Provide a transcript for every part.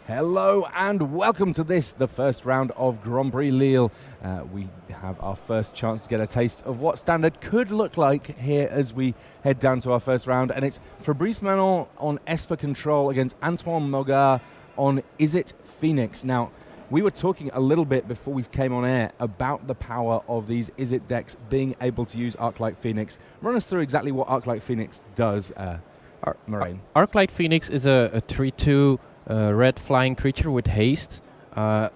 Hello and welcome to this, the first round of Grand Prix Lille. We have our first chance to get a taste of what standard could look like here as we head down to our first round. And it's Fabrice Manon on Esper Control against Antoine Mogard on Izzet Phoenix. Now, we were talking a little bit before we came on air about the power of these Izzet decks being able to use Arclight Phoenix. Run us through exactly what Arclight Phoenix does, Moraine. Arclight Phoenix is a 3/2 red flying creature with haste.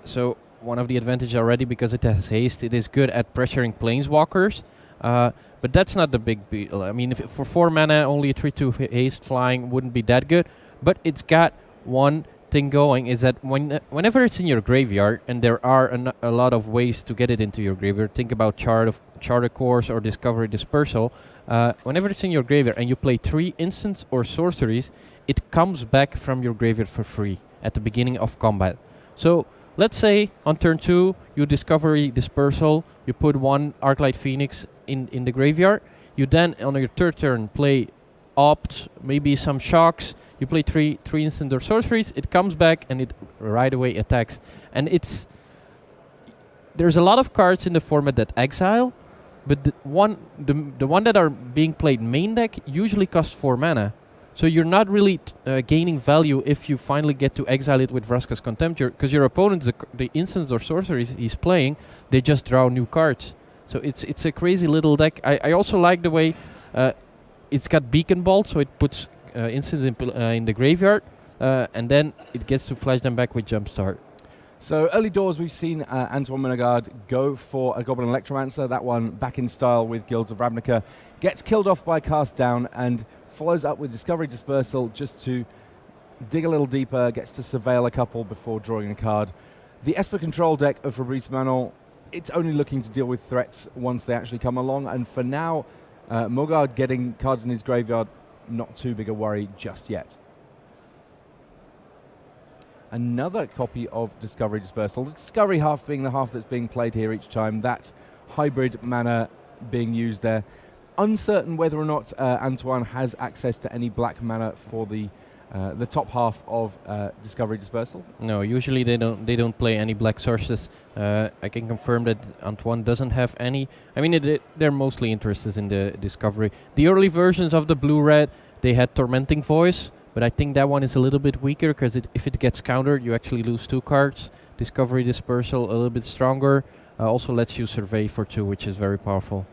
So one of the advantages already, because it has haste, it is good at pressuring planeswalkers. But that's not the big deal. I mean, if for 4 mana, only a 3/2 haste flying wouldn't be that good. But it's got one thing going, is that whenever it's in your graveyard, and there are a lot of ways to get it into your graveyard, think about Charter Course or Discovery Dispersal. Whenever it's in your graveyard and you play 3 instants or sorceries, it comes back from your graveyard for free at the beginning of combat. So let's say on turn 2 you Discovery Dispersal, you put 1 Arclight Phoenix in the graveyard. You then on your third turn play Opt, maybe some Shocks. You play 3 instant or sorceries. It comes back and it right away attacks. And there's a lot of cards in the format that exile, but the one that are being played main deck usually cost 4 mana. So you're not really gaining value if you finally get to exile it with Vraska's Contempt, because your opponents, the instants or sorceries he's playing, they just draw new cards. So it's a crazy little deck. I also like the way it's got Beacon Bolt, so it puts instants in the graveyard, and then it gets to flash them back with Jumpstart. So early doors, we've seen Antoine Mogard go for a Goblin Electromancer. That one back in style with Guilds of Ravnica. Gets killed off by Cast Down and follows up with Discovery Dispersal just to dig a little deeper, gets to surveil a couple before drawing a card. The Esper Control deck of Fabrice Manon, it's only looking to deal with threats once they actually come along. And for now, Mogard getting cards in his graveyard, not too big a worry just yet. Another copy of Discovery Dispersal. The Discovery half being the half that's being played here each time. That hybrid mana being used there. Uncertain whether or not Antoine has access to any black mana for the top half of Discovery Dispersal. No, usually they don't play any black sources. I can confirm that Antoine doesn't have any. I mean, they're mostly interested in the Discovery. The early versions of the blue-red, they had Tormenting Voice, but I think that one is a little bit weaker, because if it gets countered, you actually lose 2 cards. Discovery Dispersal a little bit stronger. Also lets you survey for 2, which is very powerful.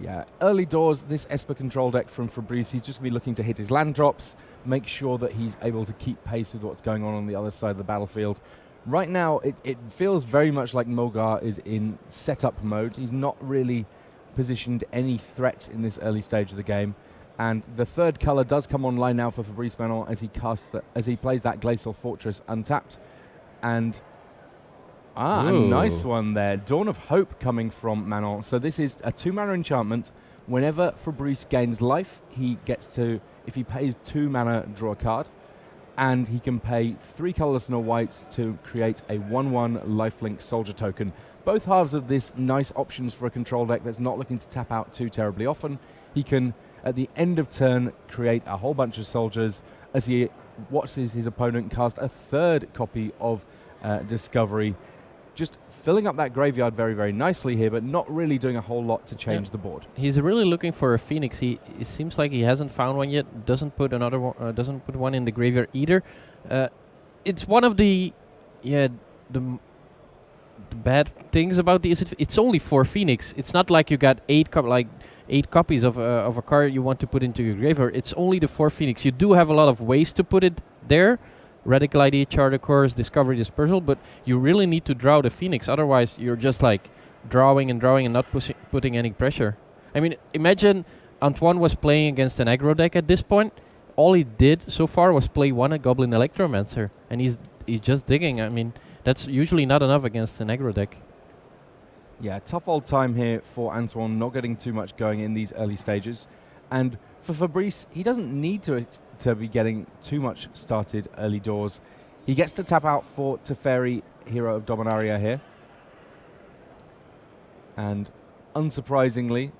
Yeah, early doors, this Esper Control deck from Fabrice, he's just going to be looking to hit his land drops, make sure that he's able to keep pace with what's going on the other side of the battlefield. Right now, it feels very much like Mogard is in setup mode. He's not really positioned any threats in this early stage of the game. And the third color does come online now for Fabrice Manon as he plays that Glacial Fortress untapped. And a nice one there. Dawn of Hope coming from Manon. So this is a 2 mana enchantment. Whenever Fabrice gains life, he gets to, if he pays 2 mana, draw a card. And he can pay 3 colorless and a white to create a 1/1 lifelink soldier token. Both halves of this nice options for a control deck that's not looking to tap out too terribly often. He can, at the end of turn, create a whole bunch of soldiers as he watches his opponent cast a 3rd copy of Discovery. Just filling up that graveyard very, very nicely here, but not really doing a whole lot to change the board. He's really looking for a Phoenix. It seems like he hasn't found one yet. Doesn't put another one. Doesn't put one in the graveyard either. It's one of the bad things about the. It's only 4 Phoenix. It's not like you got 8 copies of a card you want to put into your graveyard. It's only the 4 Phoenix. You do have a lot of ways to put it there. Radical ID, Charter Course, Discovery Dispersal, but you really need to draw the Phoenix, otherwise you're just like drawing and not putting any pressure. I mean, imagine Antoine was playing against an aggro deck at this point. All he did so far was play 1 Goblin Electromancer, and he's just digging. I mean, that's usually not enough against an aggro deck. Yeah, tough old time here for Antoine, not getting too much going in these early stages. And for Fabrice, he doesn't need to be getting too much started early doors. He gets to tap out for Teferi, Hero of Dominaria here. And unsurprisingly,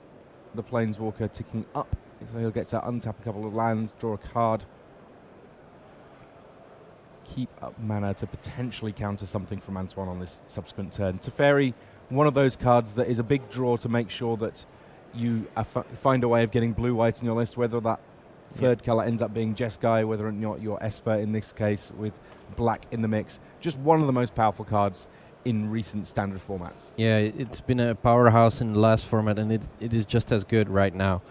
the Planeswalker ticking up. So he'll get to untap a couple of lands, draw a card. keep up mana to potentially counter something from Antoine on this subsequent turn. Teferi, one of those cards that is a big draw to make sure that you find a way of getting blue-white in your list, whether that third color ends up being Jeskai, whether or not you're Esper in this case with black in the mix. Just one of the most powerful cards in recent standard formats. Yeah, it's been a powerhouse in the last format, and it is just as good right now.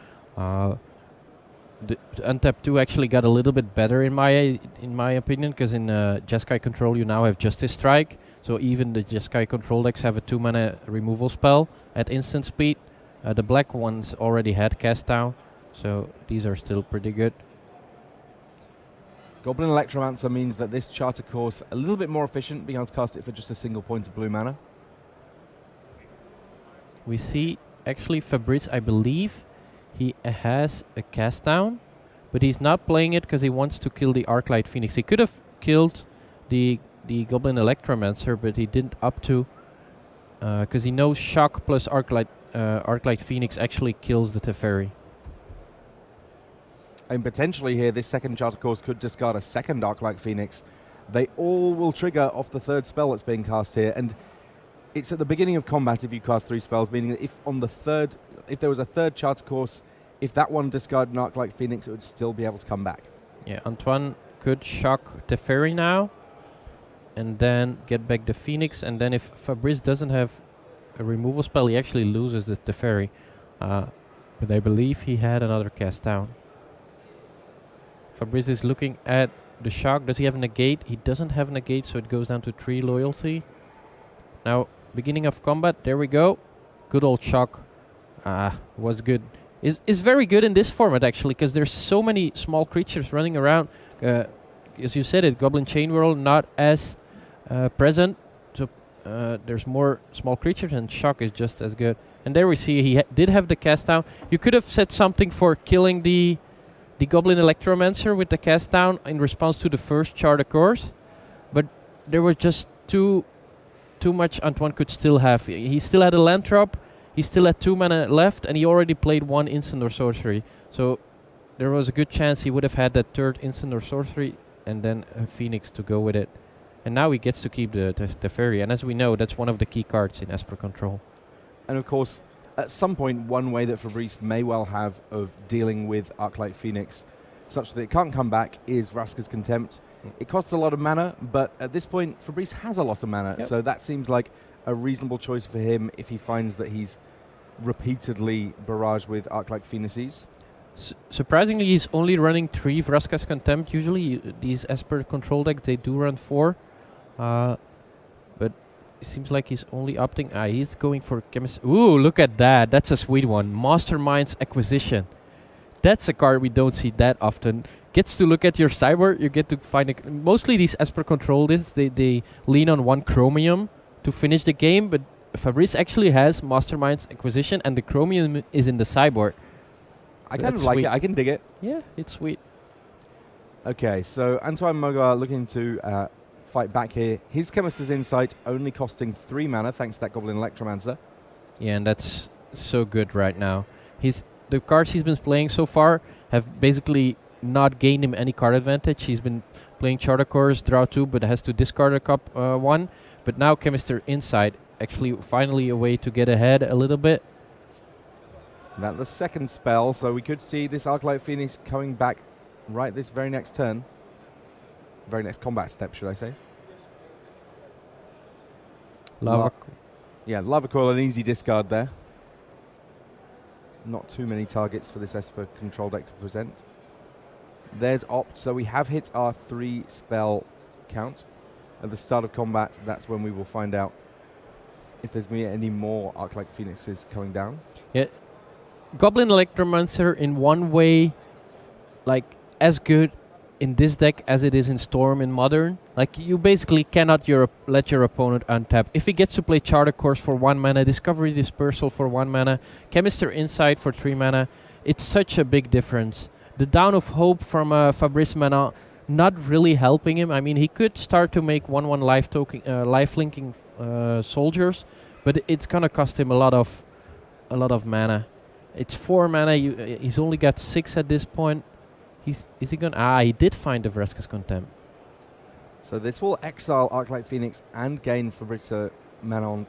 The Untap 2 actually got a little bit better in my opinion, because in Jeskai Control you now have Justice Strike, so even the Jeskai Control decks have a 2-mana removal spell at instant speed. The black ones already had Cast Down, so these are still pretty good. Goblin Electromancer means that this Charter Course a little bit more efficient, being able to cast it for just a single point of blue mana. We see actually Fabrice, I believe he has a Cast Down, but he's not playing it because he wants to kill the Arclight Phoenix. He could have killed the Goblin Electromancer, but he didn't up to, because he knows Shock plus Arclight Phoenix actually kills the Teferi. And potentially here, this second Charter Course could discard a second Arclight Phoenix. They all will trigger off the third spell that's being cast here, and it's at the beginning of combat if you cast 3 spells, meaning that if there was a third Charter Course, if that one discarded an Arclight Phoenix, it would still be able to come back. Yeah, Antoine could shock Teferi now, and then get back the Phoenix, and then if Fabrice doesn't have a removal spell, he actually loses the Teferi. But I believe he had another Cast Down. Fabrice is looking at the shock. Does he have a negate? He doesn't have a negate, so it goes down to 3 loyalty. Now, beginning of combat, there we go. Good old shock. Was good. Is very good in this format, actually, because there's so many small creatures running around. As you said it, Goblin Chain Whirl not as present, so there's more small creatures, and shock is just as good. And there we see he did have the Cast Down. You could have said something for killing the Goblin Electromancer with the Cast Down in response to the first Charter Course, but there was just too much Antoine could still have. He still had a land drop, he still had 2 mana left, and he already played 1 instant or sorcery. So there was a good chance he would have had that third instant or sorcery and then a Phoenix to go with it. And now he gets to keep the Teferi, and as we know, that's one of the key cards in Esper Control. And of course, at some point, one way that Fabrice may well have of dealing with Arclight Phoenix such that it can't come back is Vraska's Contempt. It costs a lot of mana, but at this point, Fabrice has a lot of mana, so that seems like a reasonable choice for him if he finds that he's repeatedly barraged with Arclight Phoenixes. Surprisingly, he's only running 3 Vraska's Contempt. Usually, these Esper Control decks, they do run 4. But it seems like he's only opting. He's going for Chemist. Ooh, look at that. That's a sweet one. Mastermind's Acquisition. That's a card we don't see that often. Gets to look at your sideboard. You get to find mostly these Esper Control lists, they lean on 1 Chromium to finish the game, but Fabrice actually has Mastermind's Acquisition, and the Chromium is in the sideboard. I kind of like it. I can dig it. Yeah, it's sweet. Okay, so Antoine Mogar looking to fight back here. His Chemist's Insight only costing 3 mana thanks to that Goblin Electromancer. Yeah, and that's so good right now. The cards he's been playing so far have basically not gained him any card advantage. He's been playing Charter Course, draw 2, but has to discard a 1. But now Chemist's Insight, actually finally a way to get ahead a little bit. That's the second spell, so we could see this Arclight Phoenix coming back right this very next turn. Very next combat step, should I say. Lava Coil, an easy discard there. Not too many targets for this Esper Control deck to present. There's Opt, so we have hit our 3 spell count. At the start of combat, that's when we will find out if there's going to be any more Arclight Phoenixes coming down. Yeah. Goblin Electromancer in one way, like, as good in this deck as it is in Storm in Modern. Like, you basically cannot let your opponent untap. If he gets to play Charter Course for 1 mana, Discovery Dispersal for 1 mana, Chemist's Insight for 3 mana, it's such a big difference. The Down of Hope from Fabrice Mana not really helping him. I mean, he could start to make 1/1 life-linking soldiers, but it's gonna cost him a lot of mana. It's 4 mana. He's only got 6 at this point. Is he gonna? He did find the Vraska's Contempt. So this will exile Arclight Phoenix and gain Fabrice Manon,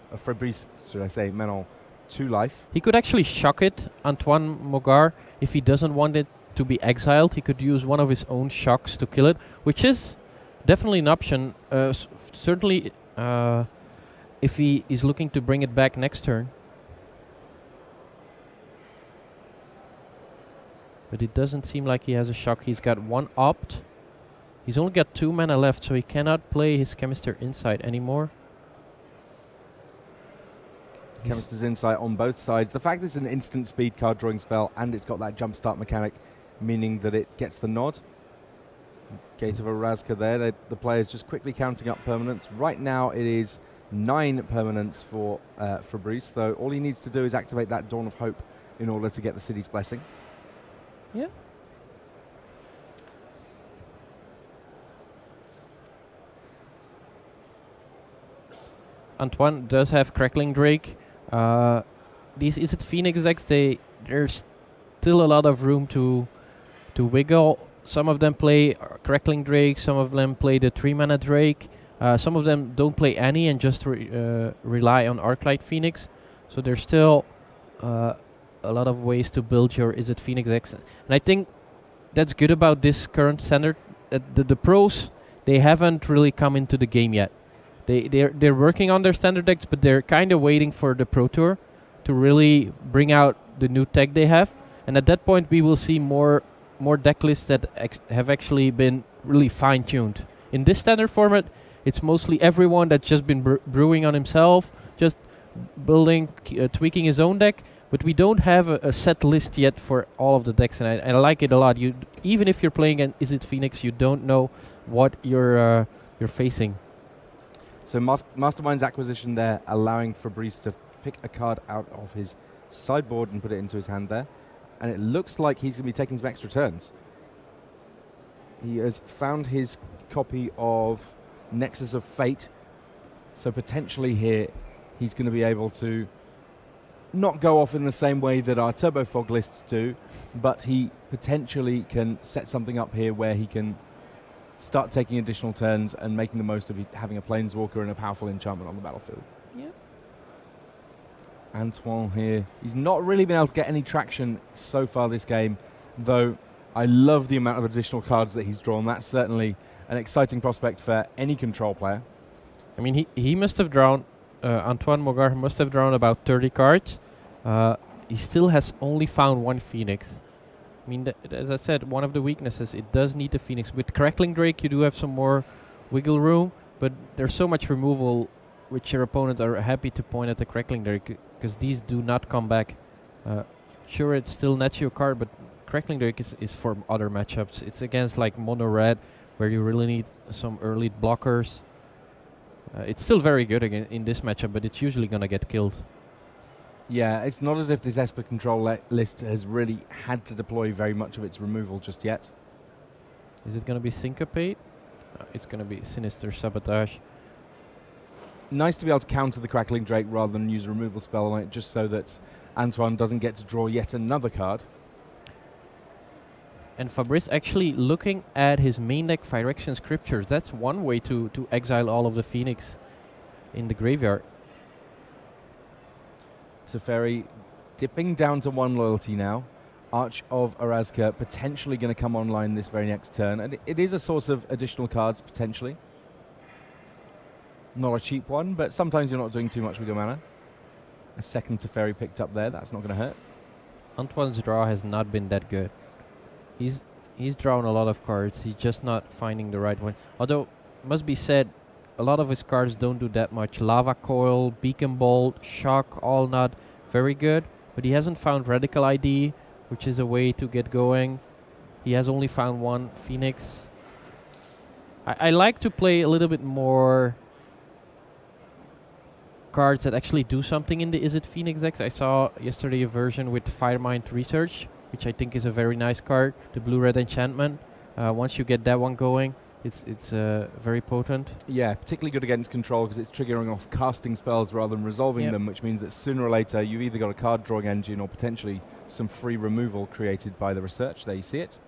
Manon 2 life. He could actually shock it, Antoine Mogar, if he doesn't want it to be exiled. He could use one of his own shocks to kill it, which is definitely an option. Certainly, if he is looking to bring it back next turn. But it doesn't seem like he has a shock. He's got one opt. He's only got 2 mana left, so he cannot play his Chemister Insight anymore. Chemister's Insight on both sides. The fact it's an instant speed card drawing spell and it's got that jumpstart mechanic, meaning that it gets the nod. Gate of Orazka there. The player's just quickly counting up permanents. Right now it is 9 permanents for Fabrice, though all he needs to do is activate that Dawn of Hope in order to get the City's Blessing. Yeah. Antoine does have Crackling Drake. These Izzet Phoenix decks, there's still a lot of room to wiggle. Some of them play Crackling Drake, some of them play the 3 mana Drake, some of them don't play any and just rely on Arclight Phoenix. So there's still a lot of ways to build your Izzet Phoenix decks. And I think that's good about this current standard. The pros, they haven't really come into the game yet. They're working on their standard decks, but they're kind of waiting for the Pro Tour to really bring out the new tech they have. And at that point, we will see more deck lists that have actually been really fine-tuned. In this standard format, it's mostly everyone that's just been brewing on himself, just building, tweaking his own deck. But we don't have a set list yet for all of the decks, and I like it a lot. Even if you're playing an Izzet Phoenix, you don't know what you're facing. So Mastermind's acquisition there, allowing Fabrice to pick a card out of his sideboard and put it into his hand there. And it looks like he's going to be taking some extra turns. He has found his copy of Nexus of Fate. So potentially here, he's going to be able to not go off in the same way that our Turbo Fog lists do, but he potentially can set something up here where he can start taking additional turns and making the most of having a Planeswalker and a powerful enchantment on the battlefield. Yeah. Antoine here, he's not really been able to get any traction so far this game, though I love the amount of additional cards that he's drawn. That's certainly an exciting prospect for any control player. I mean, he must have drawn, Antoine Mogar must have drawn about 30 cards. He still has only found 1 Phoenix. I mean, as I said, one of the weaknesses, it does need the Phoenix. With Crackling Drake, you do have some more wiggle room, but there's so much removal which your opponent are happy to point at the Crackling Drake, because these do not come back. Sure, it still nets you a card, but Crackling Drake is for other matchups. It's against like mono red, where you really need some early blockers. It's still very good again in this matchup, but it's usually going to get killed. Yeah, it's not as if this Esper control list has really had to deploy very much of its removal just yet. Is it going to be Syncopate? It's going to be Sinister Sabotage. Nice to be able to counter the Crackling Drake rather than use a removal spell on it, just so that Antoine doesn't get to draw yet another card. And Fabrice actually looking at his main deck Phyrexian Scriptures. That's one way to exile all of the Phoenix in the graveyard. Teferi dipping down to 1 loyalty now. Arch of Orazka potentially going to come online this very next turn. And it is a source of additional cards, potentially. Not a cheap one, but sometimes you're not doing too much with your mana. A second Teferi picked up there. That's not going to hurt. Antoine's draw has not been that good. He's drawn a lot of cards. He's just not finding the right one. Although, must be said, a lot of his cards don't do that much. Lava Coil, Beacon Bolt, Shock, all not very good. But he hasn't found Radical ID, which is a way to get going. He has only found 1 Phoenix. I like to play a little bit more cards that actually do something in the Izzet Phoenix decks. I saw yesterday a version with Firemind Research, which I think is a very nice card. The blue-red enchantment. Once you get that one going, it's very potent. Yeah, particularly good against control because it's triggering off casting spells rather than resolving them, which means that sooner or later you've either got a card drawing engine or potentially some free removal created by the research. There you see it.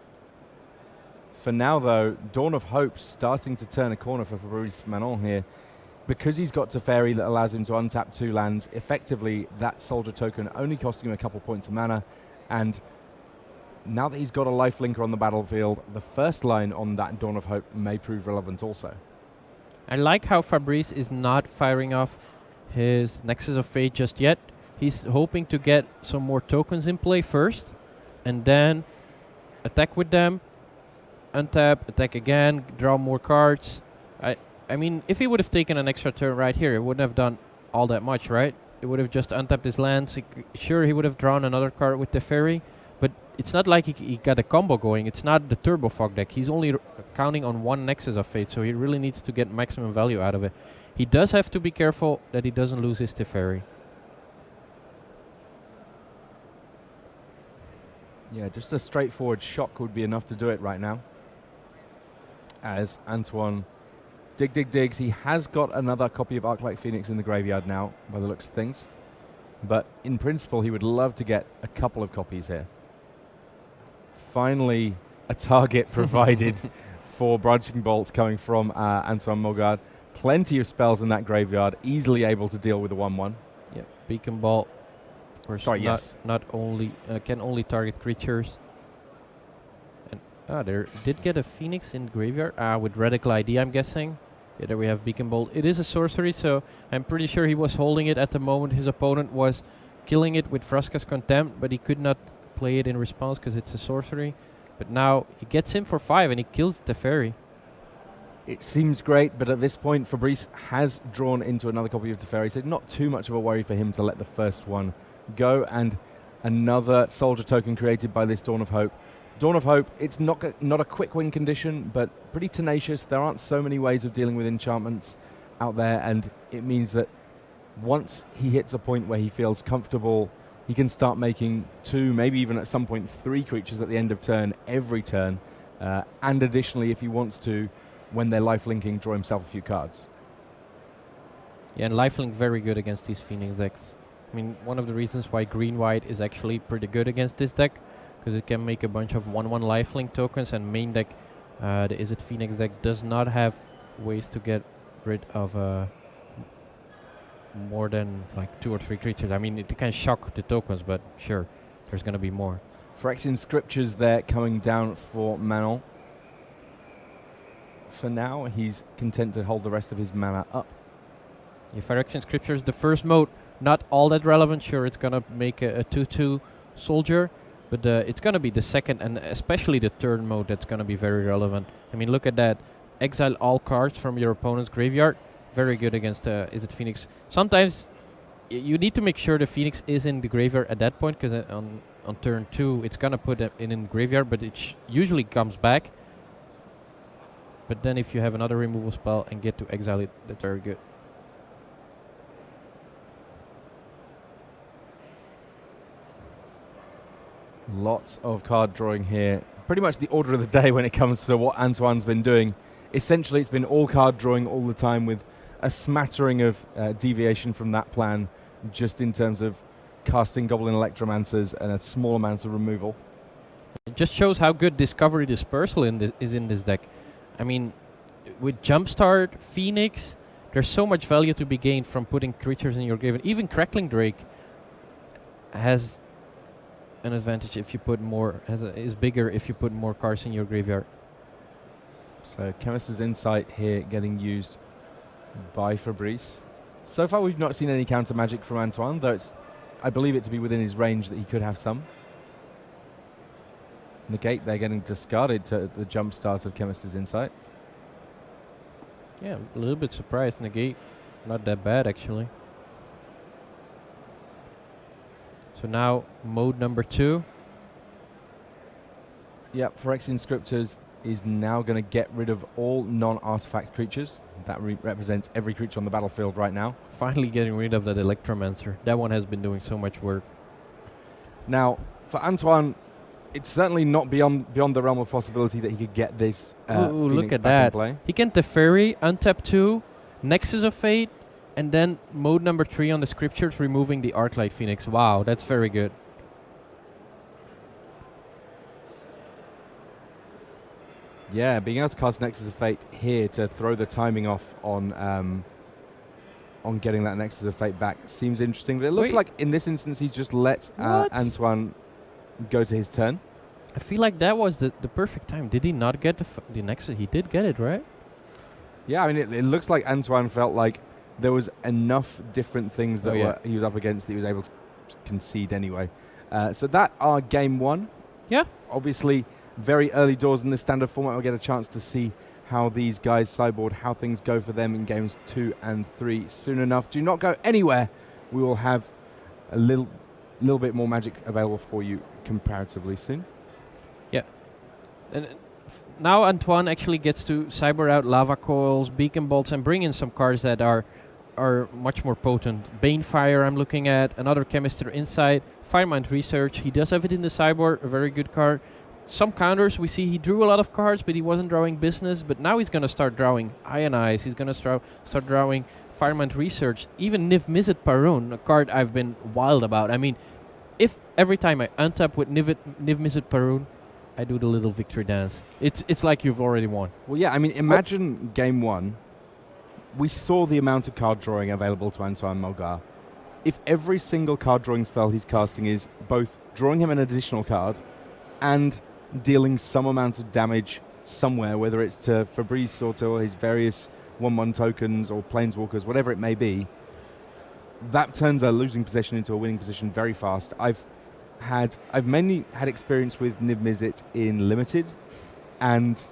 For now, though, Dawn of Hope starting to turn a corner for Fabrice Manon here. Because he's got Teferi that allows him to untap 2 lands, effectively that soldier token only costing him a couple points of mana. And now that he's got a lifelinker on the battlefield, the first line on that Dawn of Hope may prove relevant also. I like how Fabrice is not firing off his Nexus of Fate just yet. He's hoping to get some more tokens in play first, and then attack with them, untap, attack again, draw more cards. I mean, if he would have taken an extra turn right here, it wouldn't have done all that much, right? It would have just untapped his lands. Sure, he would have drawn another card with the Teferi, but it's not like he got a combo going. It's not the Turbo Fog deck. He's only counting on 1 Nexus of Fate, so he really needs to get maximum value out of it. He does have to be careful that he doesn't lose his Teferi. Yeah, just a straightforward shock would be enough to do it right now. As Antoine digs. He has got another copy of Arclight Phoenix in the graveyard now, by the looks of things. But in principle, he would love to get a couple of copies here. Finally, a target provided for Branching Bolt coming from Antoine Mogard. Plenty of spells in that graveyard, easily able to deal with the 1/1. Yeah, Beacon Bolt. Sorry, yes. Not only can only target creatures. And there did get a Phoenix in graveyard with Radical ID, I'm guessing. Yeah, there we have Beacon Bolt. It is a sorcery, so I'm pretty sure he was holding it at the moment. His opponent was killing it with Vraska's Contempt, but he could not play it in response because it's a sorcery. But now he gets in for 5 and he kills Teferi. It seems great, but at this point, Fabrice has drawn into another copy of Teferi, so not too much of a worry for him to let the first one go. And another soldier token created by this Dawn of Hope. Dawn of Hope, it's not a quick win condition, but pretty tenacious. There aren't so many ways of dealing with enchantments out there, and it means that once he hits a point where he feels comfortable, he can start making 2, maybe even at some point 3 creatures at the end of turn, every turn. And additionally, if he wants to, when they're life-linking, draw himself a few cards. Yeah, and lifelink very good against these Phoenix decks. I mean, one of the reasons why green-white is actually pretty good against this deck, because it can make a bunch of 1/1 lifelink tokens, and main deck, the Izzet Phoenix deck, does not have ways to get rid of more than like 2 or 3 creatures. I mean, it can shock the tokens, but sure, there's going to be more. Phyrexian Scriptures there coming down for Manon. For now, he's content to hold the rest of his mana up. Yeah, Phyrexian Scriptures, the first mode, not all that relevant. Sure, it's going to make a 2/2 soldier, but it's going to be the second and especially the third mode that's going to be very relevant. I mean, look at that. Exile all cards from your opponent's graveyard. Very good against Izzet Phoenix. Sometimes you need to make sure the Phoenix is in the graveyard at that point, because on turn 2 it's going to put it in graveyard, but it usually comes back. But then if you have another removal spell and get to exile it, that's very good. Lots of card drawing here. Pretty much the order of the day when it comes to what Antoine's been doing. Essentially, it's been all card drawing all the time, with a smattering of deviation from that plan, just in terms of casting Goblin Electromancers and a small amount of removal. It just shows how good Discovery Dispersal is in this deck. I mean, with Jumpstart, Phoenix, there's so much value to be gained from putting creatures in your graveyard. Even Crackling Drake has an advantage if you put more, is bigger if you put more cards in your graveyard. So Chemist's Insight here getting used by Fabrice. So far we've not seen any counter magic from Antoine, though I believe it to be within his range that he could have some. Negate, they're getting discarded to the jump start of Chemist's Insight. Yeah, a little bit surprised. Negate, not that bad actually. So now mode number 2. Yep, Phyrexian Scriptures is now going to get rid of all non-artifact creatures. That represents every creature on the battlefield right now. Finally getting rid of that Electromancer. That one has been doing so much work. Now, for Antoine, it's certainly not beyond the realm of possibility that he could get this Ooh, Phoenix look at back in that. play. He can Teferi, untap 2, Nexus of Fate, and then mode number 3 on the Scriptures, removing the Arclight Phoenix. Wow, that's very good. Yeah, being able to cast Nexus of Fate here to throw the timing off on getting that Nexus of Fate back seems interesting. But it looks Wait. like in this instance he's just let What? Antoine go to his turn. I feel like that was the perfect time. Did he not get the Nexus? He did get it, right? Yeah, I mean, it looks like Antoine felt like there was enough different things that he was up against that he was able to concede anyway. So that are game one. Yeah. Obviously, very early doors in the standard format. We'll get a chance to see how these guys sideboard, how things go for them in games 2 and 3 soon enough. Do not go anywhere. We will have a little bit more Magic available for you comparatively soon. Yeah. And now Antoine actually gets to cyber out Lava Coils, Beacon Bolts, and bring in some cards that are much more potent. Banefire I'm looking at, another Chemistry Insight, Firemind Research. He does have it in the sideboard, a very good card. Some counters, we see he drew a lot of cards, but he wasn't drawing business. But now he's going to start drawing Ionize. He's going to start drawing Firemind Research. Even Niv Mizzet Parun, a card I've been wild about. I mean, if every time I untap with Niv Mizzet Parun, I do the little victory dance. It's like you've already won. Well, yeah, I mean, imagine game one. We saw the amount of card drawing available to Antoine Mulgar. If every single card drawing spell he's casting is both drawing him an additional card and dealing some amount of damage somewhere, whether it's to Fabrice or to his various 1/1 tokens or planeswalkers, whatever it may be, that turns a losing position into a winning position very fast. I've mainly had experience with Niv Mizzet in Limited, and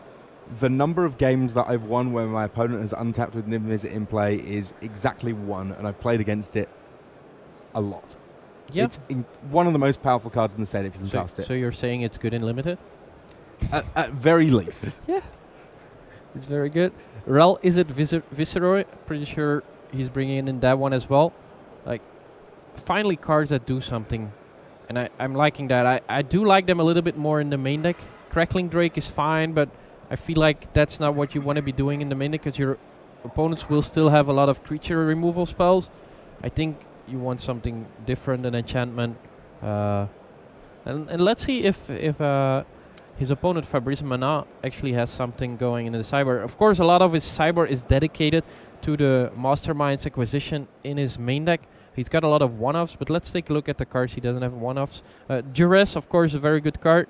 the number of games that I've won where my opponent has untapped with Niv Mizzet in play is exactly 1, and I've played against it a lot. Yep. It's one of the most powerful cards in the set if you can cast it. So you're saying it's good in Limited? At very least. Yeah. It's very good. Rel, is it Viceroy? Pretty sure he's bringing in that one as well. Like, finally cards that do something. And I'm liking that. I do like them a little bit more in the main deck. Crackling Drake is fine, but I feel like that's not what you want to be doing in the main deck, because your opponents will still have a lot of creature removal spells. I think you want something different, an enchantment. And let's see if his opponent Fabrice Manat actually has something going in the cyber. Of course, a lot of his cyber is dedicated to the Masterminds acquisition in his main deck. He's got a lot of one-offs, but let's take a look at the cards he doesn't have one-offs. Duress, of course, a very good card.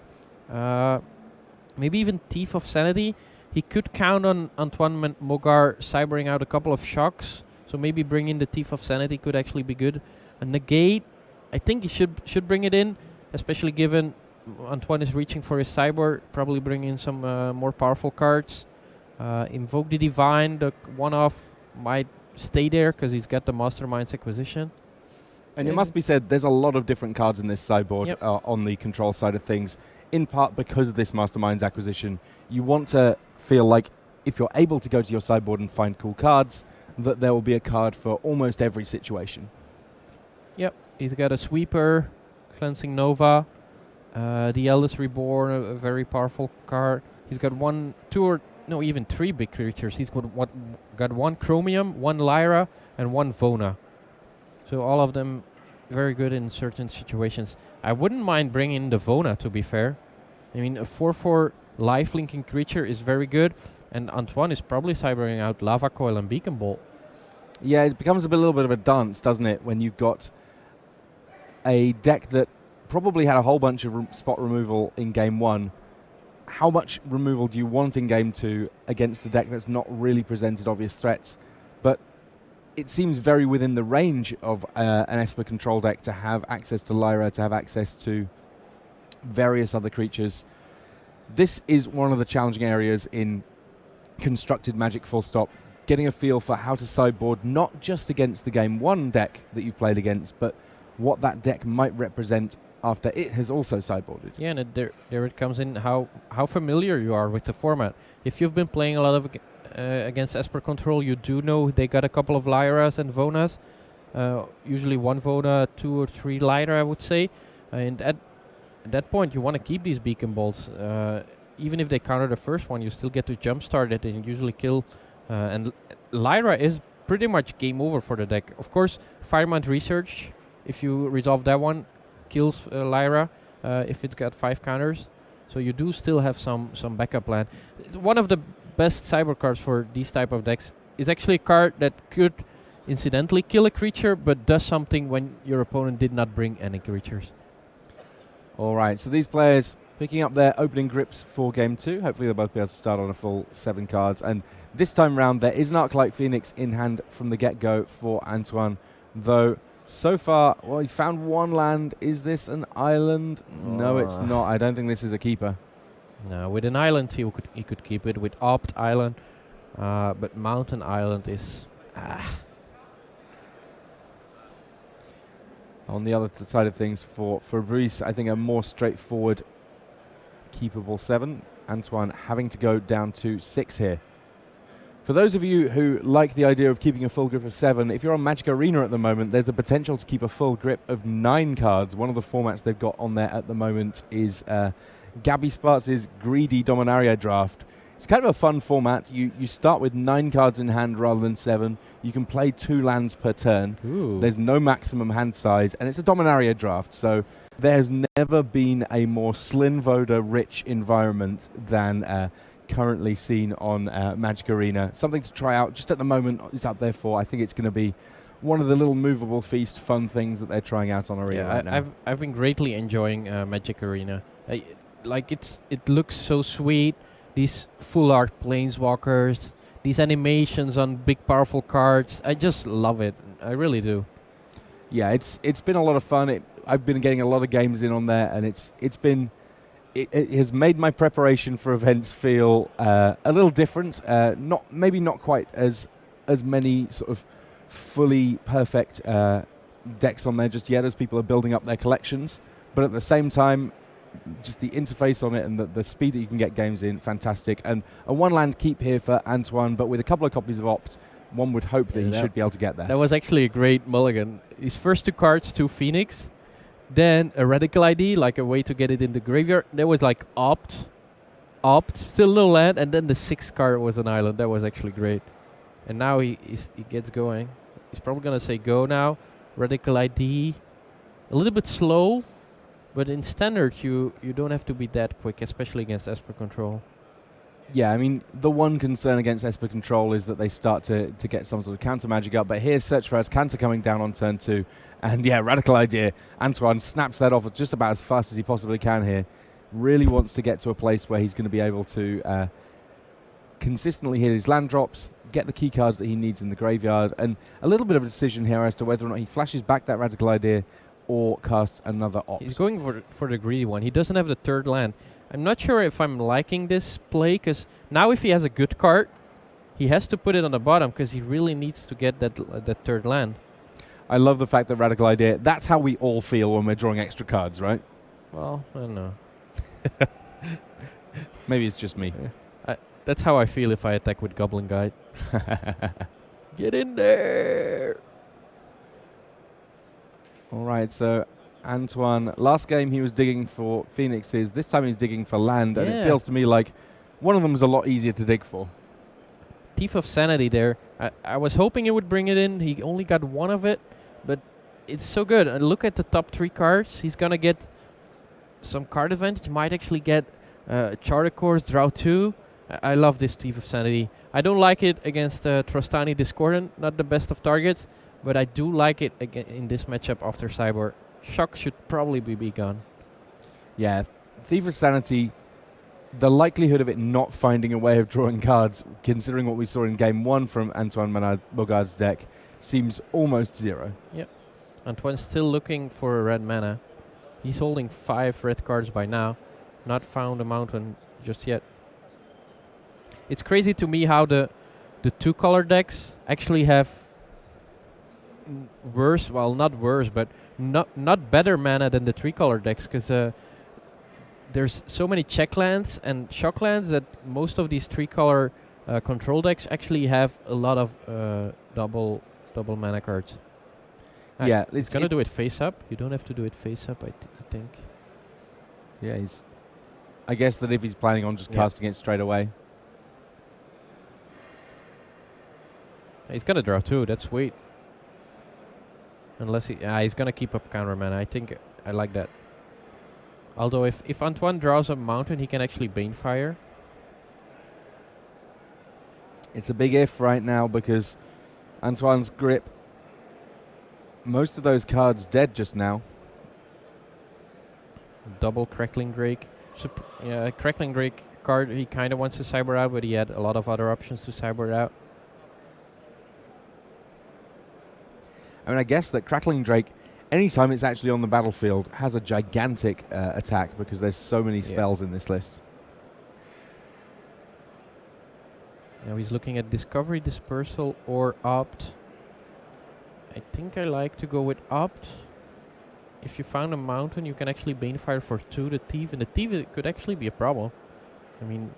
Maybe even Thief of Sanity. He could count on Antoine Mogar cybering out a couple of shocks. So maybe bringing the Thief of Sanity could actually be good. A Negate, I think he should bring it in, especially given Antoine is reaching for his cyber. Probably bring in some more powerful cards. Invoke the Divine, the one-off might stay there because he's got the Masterminds acquisition. And it must be said, there's a lot of different cards in this sideboard on the control side of things, in part because of this Masterminds acquisition. You want to feel like if you're able to go to your sideboard and find cool cards, that there will be a card for almost every situation. Yep, he's got a Sweeper, Cleansing Nova, the Eldest Reborn, a very powerful card. He's got even 3 big creatures. He's got 1 Chromium, 1 Lyra, and 1 Vona. So all of them very good in certain situations. I wouldn't mind bringing the Vona, to be fair. I mean, a 4/4 life-linking creature is very good, and Antoine is probably cybering out Lava Coil and Beacon Bolt. Yeah, it becomes a little bit of a dance, doesn't it, when you've got a deck that probably had a whole bunch of spot removal in game 1. How much removal do you want in game 2 against a deck that's not really presented obvious threats? But it seems very within the range of an Esper control deck to have access to Lyra, to have access to various other creatures. This is one of the challenging areas in constructed Magic full stop, getting a feel for how to sideboard not just against the game 1 deck that you've played against, but what that deck might represent after it has also sideboarded. Yeah, and there it comes in how familiar you are with the format. If you've been playing a lot of against Esper Control, you do know they got a couple of Lyras and Vonas. Usually 1 Vona, 2 or 3 Lyra, I would say. And at that point, you want to keep these Beacon Bolts. Even if they counter the first one, you still get to jumpstart it and usually kill. And Lyra is pretty much game over for the deck. Of course, Firemind Research, if you resolve that one, kills Lyra if it's got 5 counters. So you do still have some backup plan. One of the best cyber cards for these type of decks is actually a card that could incidentally kill a creature, but does something when your opponent did not bring any creatures. All right, so these players picking up their opening grips for game 2. Hopefully they'll both be able to start on a full 7 cards. And this time round, there is an Arclight Phoenix in hand from the get-go for Antoine. Though, so far, well, he's found 1 land. Is this an island? No, it's not. I don't think this is a keeper. No, with an island, he could keep it. With Opt Island, but Mountain Island is... On the other side of things, for Fabrice, I think a more straightforward keepable 7. Antoine having to go down to 6 here. For those of you who like the idea of keeping a full grip of 7, if you're on Magic Arena at the moment, there's the potential to keep a full grip of 9 cards. One of the formats they've got on there at the moment is Gabby Sparks' Greedy Dominaria draft. It's kind of a fun format. You start with 9 cards in hand rather than 7. You can play 2 lands per turn. Ooh. There's no maximum hand size, and it's a Dominaria draft, so there's never been a more Slinvoda-rich environment than currently seen on Magic Arena. Something to try out just at the moment is out there for. I think it's going to be one of the little movable feast fun things that they're trying out on Arena right now. I've been greatly enjoying Magic Arena. It looks so sweet. These full art planeswalkers, these animations on big powerful cards. I just love it. I really do. Yeah, it's been a lot of fun. I've been getting a lot of games in on there, and it has made my preparation for events feel a little different. Maybe not quite as many sort of fully perfect decks on there just yet as people are building up their collections, but at the same time, just the interface on it and the speed that you can get games in, fantastic. And a 1 land keep here for Antoine, but with a couple of copies of Opt, one would hope that he should be able to get there. That was actually a great mulligan. His first 2 cards, 2 Phoenix, then a Radical ID, like a way to get it in the graveyard. There was like Opt, still no land, and then the 6th card was an island. That was actually great. And now he gets going. He's probably going to say go now. Radical ID, a little bit slow. But in standard, you don't have to be that quick, especially against Esper Control. Yeah, I mean, the one concern against Esper Control is that they start to get some sort of counter magic up. But here's Search for Azcanta coming down on turn 2. And yeah, Radical Idea. Antoine snaps that off just about as fast as he possibly can here. Really wants to get to a place where he's going to be able to consistently hit his land drops, get the key cards that he needs in the graveyard, and a little bit of a decision here as to whether or not he flashes back that Radical Idea or casts another Opt. He's going for the greedy one. He doesn't have the 3rd land. I'm not sure if I'm liking this play, because now if he has a good card, he has to put it on the bottom, because he really needs to get that 3rd land. I love the fact that Radical Idea, that's how we all feel when we're drawing extra cards, right? Well, I don't know. Maybe it's just me. That's how I feel if I attack with Goblin Guide. Get in there! All right, so Antoine, last game he was digging for Phoenixes. This time he's digging for land, and it feels to me like one of them is a lot easier to dig for. Thief of Sanity there. I was hoping he would bring it in. He only got 1 of it, but it's so good. And look at the top 3 cards. He's going to get some card advantage. Might actually get Charter Course, Draw 2. I love this Thief of Sanity. I don't like it against Trostani Discordant, not the best of targets. But I do like it in this matchup after Cyborg. Shock should probably be gone. Yeah, Thief of Sanity, the likelihood of it not finding a way of drawing cards, considering what we saw in Game 1 from Antoine Bogard's deck, seems almost 0. Yep. Antoine's still looking for a red mana. He's holding 5 red cards by now. Not found a mountain just yet. It's crazy to me how the 2-color decks actually have worse, well, not worse, but not better mana than the 3-color decks, because there's so many check lands and shock lands that most of these 3-color control decks actually have a lot of double mana cards. Yeah, it's gonna do it face up. You don't have to do it face up, I think. Yeah, I guess that if he's planning on just casting it straight away. He's gonna draw 2. That's sweet. Unless he's gonna keep up counter mana. I think I like that. Although if Antoine draws a mountain, he can actually Banefire. It's a big if right now because Antoine's grip, most of those cards dead just now. Double Crackling Drake. Yeah, Crackling Drake card he kind of wants to cyber out, but he had a lot of other options to cyber out. I mean, I guess that Crackling Drake, anytime it's actually on the battlefield, has a gigantic attack because there's so many spells in this list. Now he's looking at Discovery, Dispersal, or Opt. I think I like to go with Opt. If you found a mountain, you can actually Banefire for 2 the Thief, and the Thief could actually be a problem. I mean,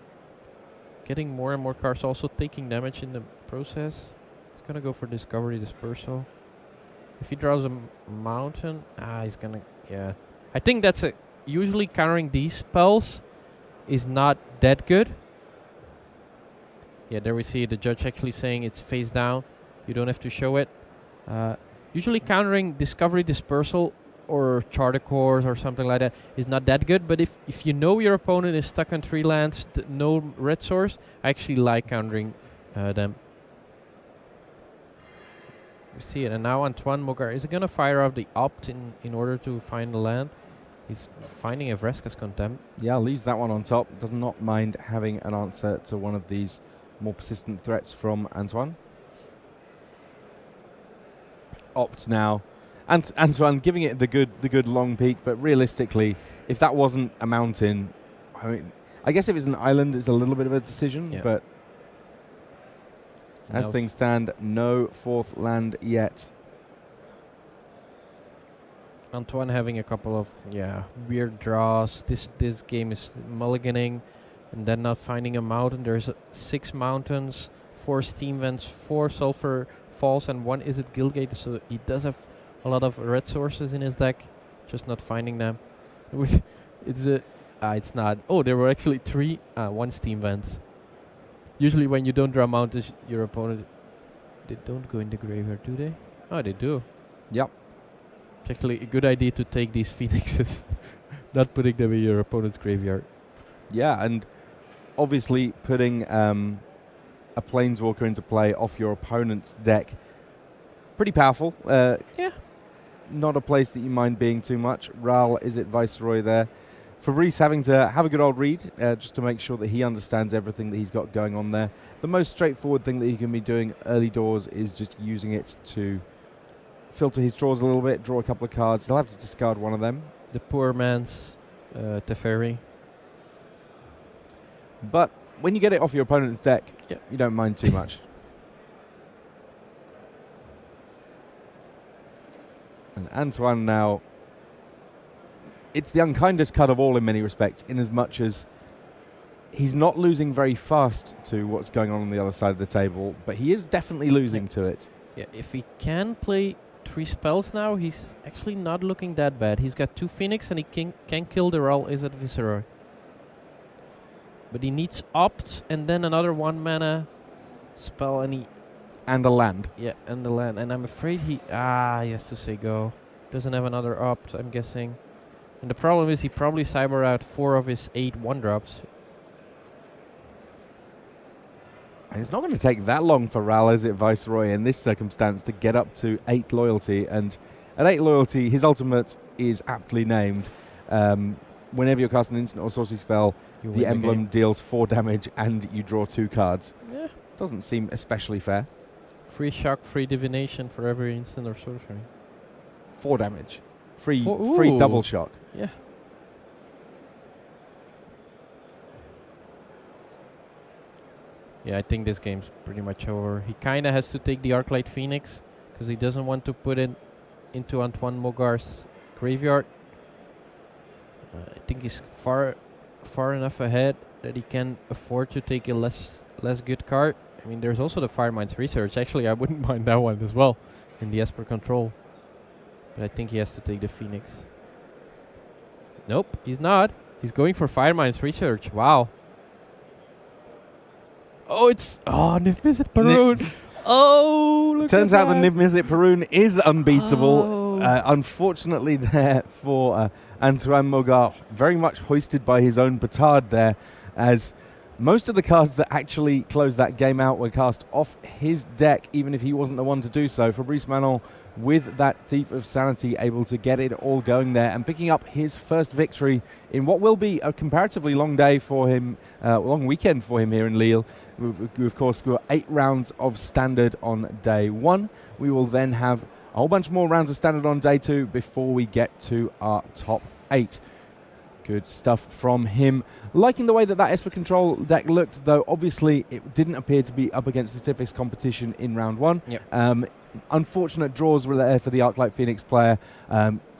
getting more and more cards, also taking damage in the process. He's gonna go for Discovery, Dispersal. If he draws a mountain, he's gonna, yeah. I think that's usually countering these spells is not that good. Yeah, there we see the judge actually saying it's face down. You don't have to show it. Usually countering Discovery, Dispersal, or Charter Course or something like that is not that good. But if you know your opponent is stuck on 3 lands, no red source, I actually like countering them. We see it, and now Antoine Mogar is going to fire off the Opt in order to find the land. He's finding a Vraska's Contempt. Yeah, leaves that one on top. Does not mind having an answer to one of these more persistent threats from Antoine. Opt now. Antoine giving it the good long peek, but realistically, if that wasn't a mountain, I mean, I guess if it's an island, it's a little bit of a decision, but as things stand, no 4th land yet. Antoine having a couple of weird draws. This game is mulliganing and then not finding a mountain. There's 6 mountains, 4 steam vents, 4 sulfur falls, and 1 is it Guildgate. So he does have a lot of red sources in his deck, just not finding them. It's not. Oh, there were actually 3, 1 steam vents. Usually when you don't draw mountains, your opponent, they don't go in the graveyard, do they? Oh, they do. Yep. It's actually a good idea to take these phoenixes, not putting them in your opponent's graveyard. Yeah, and obviously putting a Planeswalker into play off your opponent's deck, pretty powerful. Yeah. Not a place that you mind being too much. Ral, is it Viceroy there? Fabrice having to have a good old read just to make sure that he understands everything that he's got going on there. The most straightforward thing that he can be doing early doors is just using it to filter his draws a little bit, draw a couple of cards. He'll have to discard one of them. The poor man's Teferi. But when you get it off your opponent's deck, you don't mind too much. And Antoine now, it's the unkindest cut of all in many respects, in as much as he's not losing very fast to what's going on the other side of the table, but he is definitely losing to it. Yeah, if he can play 3 spells now, he's actually not looking that bad. He's got 2 Phoenix and he can kill the Ral Izzet Viceroy. But he needs Opt and then another 1 mana spell and a land. Yeah, and the land. And I'm afraid he has to say go. Doesn't have another Opt, I'm guessing. And the problem is he probably cyber out 4 of his 8 1-drops. And it's not going to take that long for Ral Izzet Viceroy in this circumstance to get up to 8 loyalty. And at 8 loyalty, his ultimate is aptly named. Whenever you cast an instant or sorcery spell, the emblem deals 4 damage and you draw 2 cards. Yeah. Doesn't seem especially fair. Free shock, free divination for every instant or sorcery. 4 damage. Free double shock. Yeah. Yeah, I think this game's pretty much over. He kind of has to take the Arclight Phoenix because he doesn't want to put it into Antoine Mogar's graveyard. I think he's far enough ahead that he can afford to take a less good card. I mean, there's also the Firemind's Research. Actually, I wouldn't mind that one as well in the Esper Control. But I think he has to take the Phoenix. Nope, he's not. He's going for Firemind's Research. Wow. Oh, it's... Oh, Niv-Mizzet Parun. Oh, look Turns at out the that. Niv-Mizzet Parun is unbeatable. Oh. Unfortunately there for Antoine Mogart, very much hoisted by his own petard there, as most of the cards that actually closed that game out were cast off his deck, even if he wasn't the one to do so. Fabrice Manon, with that Thief of Sanity, able to get it all going there and picking up his first victory in what will be a comparatively long day for him, long weekend for him here in Lille. We of course, got 8 rounds of Standard on day 1. We will then have a whole bunch more rounds of Standard on day 2 before we get to our top 8. Good stuff from him. Liking the way that Esper Control deck looked, though obviously it didn't appear to be up against the stiffest competition in round 1. Yep. Unfortunate draws were there for the Arclight Phoenix player.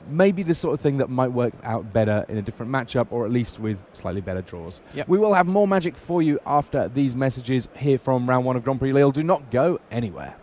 Maybe the sort of thing that might work out better in a different matchup, or at least with slightly better draws. Yep. We will have more Magic for you after these messages here from round 1 of Grand Prix Lille. Do not go anywhere.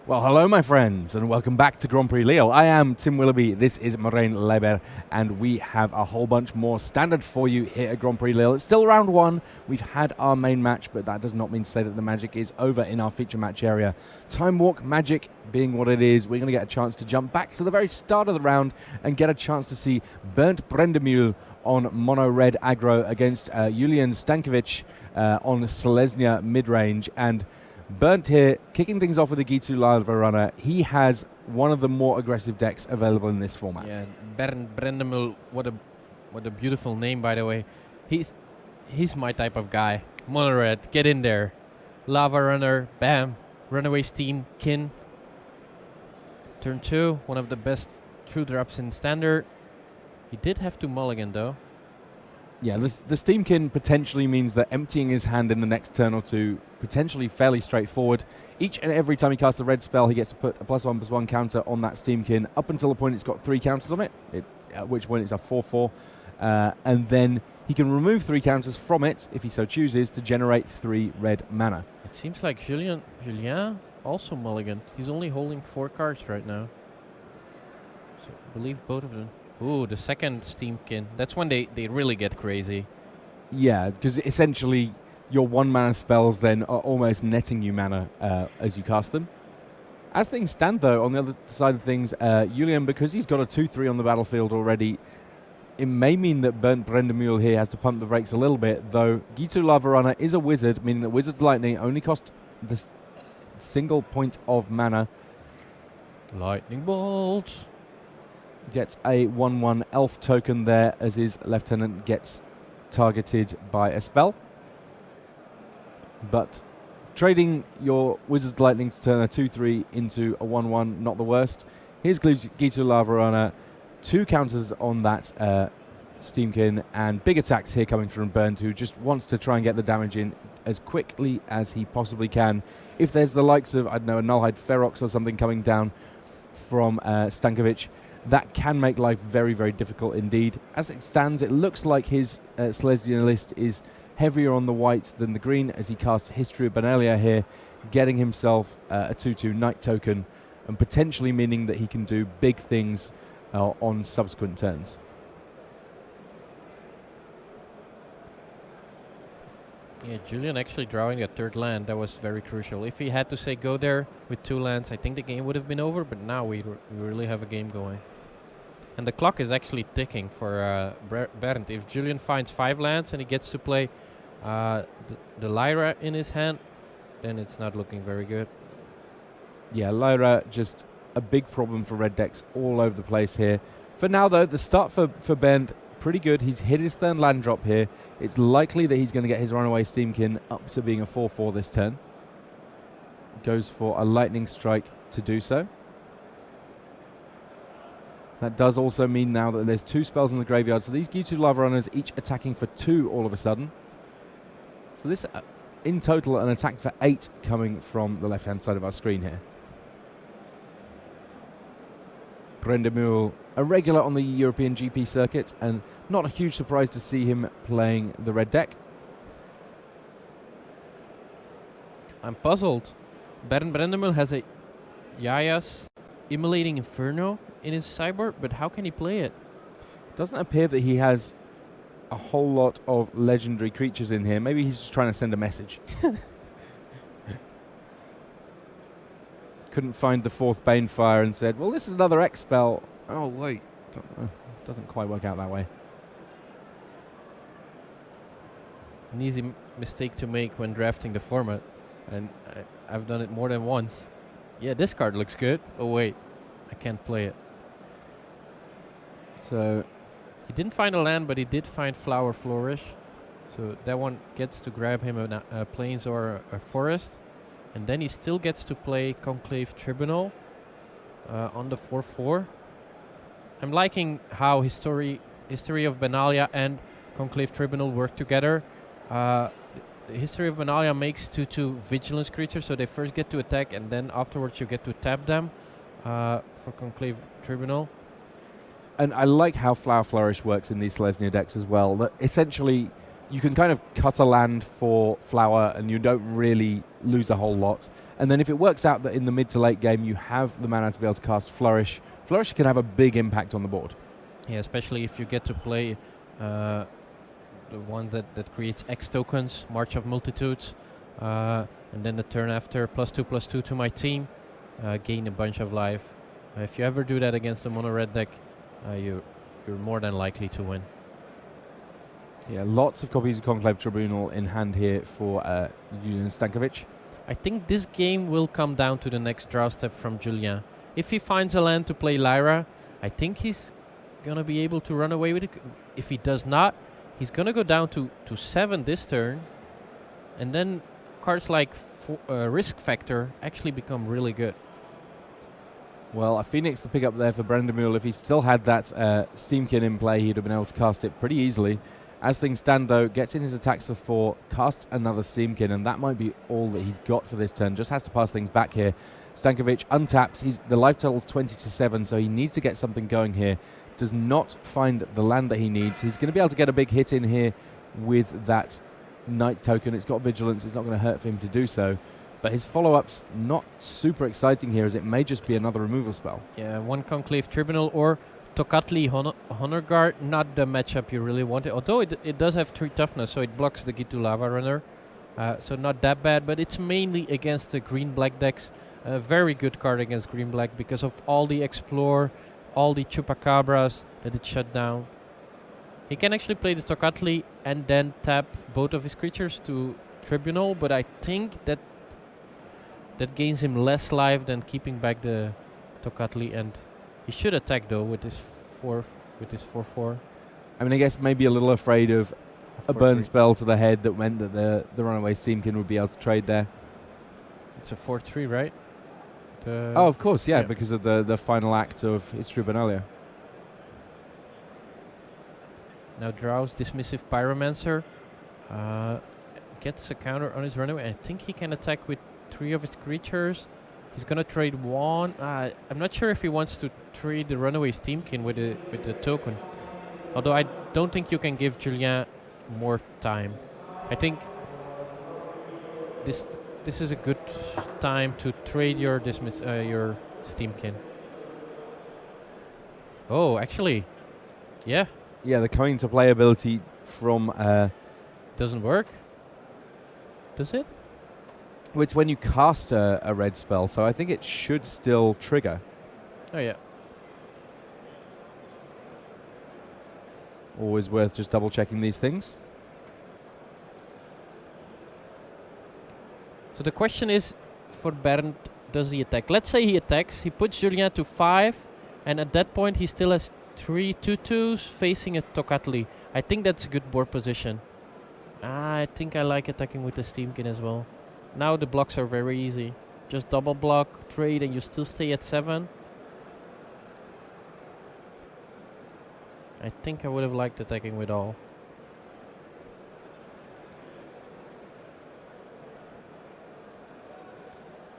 Well, hello, my friends, and welcome back to Grand Prix Lille. I am Tim Willoughby, this is Marijn Leiber, and we have a whole bunch more standard for you here at Grand Prix Lille. It's still round one. We've had our main match, but that does not mean to say that the magic is over in our feature match area. Time Walk magic being what it is, we're going to get a chance to jump back to the very start of the round and get a chance to see Bernd Brendemühl on mono red aggro against Julian Stankovic on Selesnya mid-range. And Bernd here, kicking things off with the Gitu Lava runner. He has one of the more aggressive decks available in this format. Yeah, Bernd Brendemühl, what a beautiful name, by the way. He's my type of guy. Mono red, get in there. Lava runner, bam. Runaway Steam, Kin. Turn 2, one of the best true drops in standard. He did have to mulligan though. Yeah, the Steamkin potentially means that emptying his hand in the next turn or two, potentially fairly straightforward. Each and every time he casts a red spell, he gets to put a +1/+1 counter on that Steamkin up until the point it's got 3 counters on it, at which point it's a 4/4. And then he can remove 3 counters from it, if he so chooses, to generate 3 red mana. It seems like Julien also mulligan. He's only holding 4 cards right now. So I believe both of them. Ooh, the second Steamkin. That's when they really get crazy. Yeah, because essentially your 1-mana spells then are almost netting you mana as you cast them. As things stand, though, on the other side of things, Julian, because he's got a 2/3 on the battlefield already, it may mean that Bernd Brendemühl here has to pump the brakes a little bit, though Gitu Lava Runner is a wizard, meaning that Wizard's Lightning only costs the single point of mana. Lightning Bolt. Gets a 1/1 elf token there as his lieutenant gets targeted by a spell. But trading your Wizard's Lightning to turn a 2/3 into a 1/1, not the worst. Here's Gitu Lava Runner, 2 counters on that Steamkin, and big attacks here coming from Bernd, who just wants to try and get the damage in as quickly as he possibly can. If there's the likes of, I don't know, a Nullhide Ferox or something coming down from Stankovic, that can make life very, very difficult indeed. As it stands, it looks like his Selesnya list is heavier on the white than the green as he casts History of Benalia here, getting himself a 2/2 Knight token and potentially meaning that he can do big things on subsequent turns. Yeah, Julian actually drawing a 3rd land. That was very crucial. If he had to say go there with 2 lands, I think the game would have been over, but now we really have a game going. And the clock is actually ticking for Bernd. If Julian finds 5 lands and he gets to play the Lyra in his hand, then it's not looking very good. Yeah, Lyra just a big problem for red decks all over the place here. For now, though, the start for Bernd, pretty good. He's hit his 3rd land drop here. It's likely that he's going to get his Runaway Steamkin up to being a 4/4 this turn. Goes for a Lightning Strike to do so. That does also mean now that there's 2 spells in the graveyard, so these Gitu Lava Runners each attacking for 2 all of a sudden. So this, in total, an attack for 8 coming from the left-hand side of our screen here. Brendemühl, a regular on the European GP circuit, and not a huge surprise to see him playing the red deck. I'm puzzled. Bernd Brendemühl has a Yaya's Immolating Inferno in his sideboard, but how can he play it? Doesn't appear that he has a whole lot of legendary creatures in here. Maybe he's just trying to send a message. Couldn't find the 4th Banefire and said, well, this is another X spell. Oh, wait. Doesn't quite work out that way. An easy mistake to make when drafting the format, and I've done it more than once. Yeah, this card looks good. Oh, wait. I can't play it. So he didn't find a land, but he did find Flower Flourish. So that one gets to grab him a Plains or a Forest. And then he still gets to play Conclave Tribunal on the 4/4. I'm liking how History of Benalia and Conclave Tribunal work together. The History of Benalia makes 2/2 Vigilance creatures, so they first get to attack, and then afterwards you get to tap them for Conclave Tribunal. And I like how Flower Flourish works in these Selesnya decks as well. That essentially you can kind of cut a land for flower and you don't really lose a whole lot. And then if it works out that in the mid to late game you have the mana to be able to cast Flourish, Flourish can have a big impact on the board. Yeah, especially if you get to play the ones that creates X tokens, March of Multitudes, and then the turn after +2/+2 to my team, gain a bunch of life. If you ever do that against a mono red deck, you're more than likely to win. Yeah, lots of copies of Conclave Tribunal in hand here for Julian Stankovic. I think this game will come down to the next draw step from Julien. If he finds a land to play Lyra, I think he's gonna be able to run away with it. If he does not, he's gonna go down to 7 this turn, and then cards like Risk Factor actually become really good. Well, a Phoenix to pick up there for Brandemule. If he still had that Steamkin in play, he'd have been able to cast it pretty easily. As things stand, though, gets in his attacks for 4, casts another Steamkin, and that might be all that he's got for this turn. Just has to pass things back here. Stankovic untaps. The life total's 20-7, so he needs to get something going here. Does not find the land that he needs. He's going to be able to get a big hit in here with that Knight token. It's got Vigilance. It's not going to hurt for him to do so. But his follow-up's not super exciting here, as it may just be another removal spell. Yeah, one Conclave Tribunal or Tocatli Honor Guard, not the matchup you really wanted. Although it does have 3 toughness, so it blocks the Gitu Lava Runner. So not that bad, but it's mainly against the green-black decks. A very good card against green-black because of all the Explore, all the Chupacabras that it shut down. He can actually play the Tocatli and then tap both of his creatures to Tribunal, but I think that gains him less life than keeping back the Tocatli, and he should attack though with his 4/4. I mean, I guess maybe a little afraid of a burn spell to the head that meant that the runaway Steamkin would be able to trade there. It's a 4/3, right? Oh, of course, yeah, because of the final act of his Tribunalia. Now draws Dismissive Pyromancer. Gets a counter on his runaway. I think he can attack with 3 of his creatures. He's gonna trade 1. I'm not sure if he wants to trade the runaway Steamkin with the token. Although I don't think you can give Julien more time. I think this is a good time to trade your your Steamkin. Oh, actually, yeah. Yeah, the coming to play ability from Doesn't work. Does it? it's when you cast a red spell, so I think it should still trigger. Oh yeah. Always worth just double checking these things. So the question is, for Bernd, does he attack? Let's say he attacks. He puts Julien to 5, and at that point he still has 3 2/2s facing a Tocatli. I think that's a good board position. I think I like attacking with the Steamkin as well. Now the blocks are very easy. Just double block, trade, and you still stay at 7. I think I would have liked attacking with all.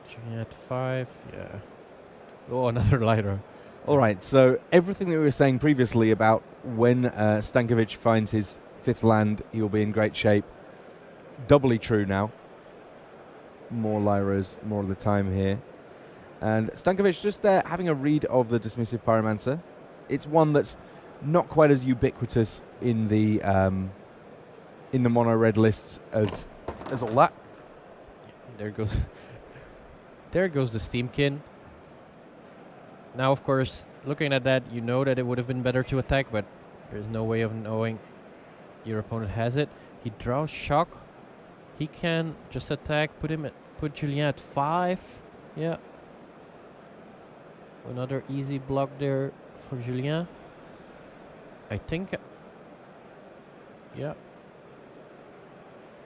Julien at 5, yeah. Oh, another lighter. All right, so everything that we were saying previously about when Stankovic finds his 5th land, he will be in great shape. Doubly true now. More Lyras, more of the time here. And Stankovic just there having a read of the Dismissive Pyromancer. It's one that's not quite as ubiquitous in the mono red lists as all that. There goes there goes the Steamkin. Now, of course, looking at that, you know that it would have been better to attack, but there's no way of knowing your opponent has it. He draws Shock. He can just attack, put Julien at 5. Yeah. Another easy block there for Julien. I think... yeah.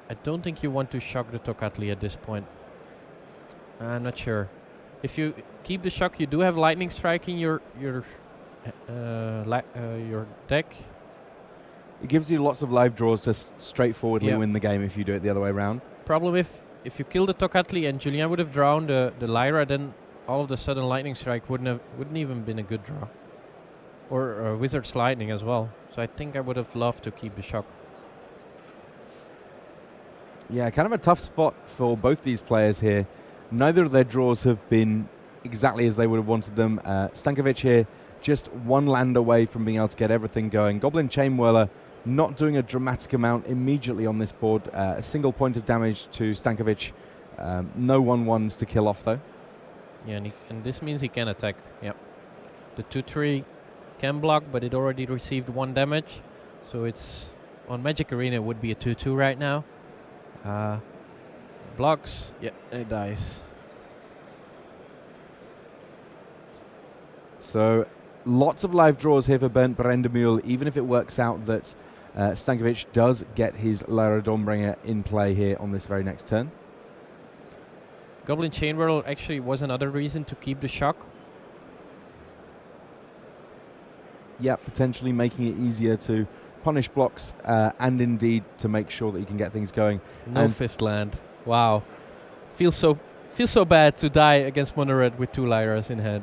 I don't think you want to shock the Tocatli at this point. I'm not sure. If you keep the shock, you do have Lightning Strike in your deck. It gives you lots of live draws to straightforwardly win the game if you do it the other way around. Problem if you kill the Tocatli and Julien would have drawn the Lyra, then all of a sudden Lightning Strike wouldn't even been a good draw. Or Wizard's Lightning as well. So I think I would have loved to keep the shock. Yeah, kind of a tough spot for both these players here. Neither of their draws have been exactly as they would have wanted them. Stankovic here, just one land away from being able to get everything going. Goblin Chain Whirler not doing a dramatic amount immediately on this board. A single point of damage to Stankovic. No 1/1s to kill off, though. Yeah, and this means he can attack. Yep. The 2/3 can block, but it already received 1 damage. So it's on Magic Arena, it would be a 2/2 right now. Blocks. Yeah, it dies. So lots of live draws here for Bernd Brendemühl, even if it works out that Stankovic does get his Lara Dawnbringer in play here on this very next turn. Goblin Chain Whirl actually was another reason to keep the shock. Yeah, potentially making it easier to punish blocks and indeed to make sure that you can get things going. No and 5th land. Wow. Feels so bad to die against Mono Red with 2 Lyras in hand.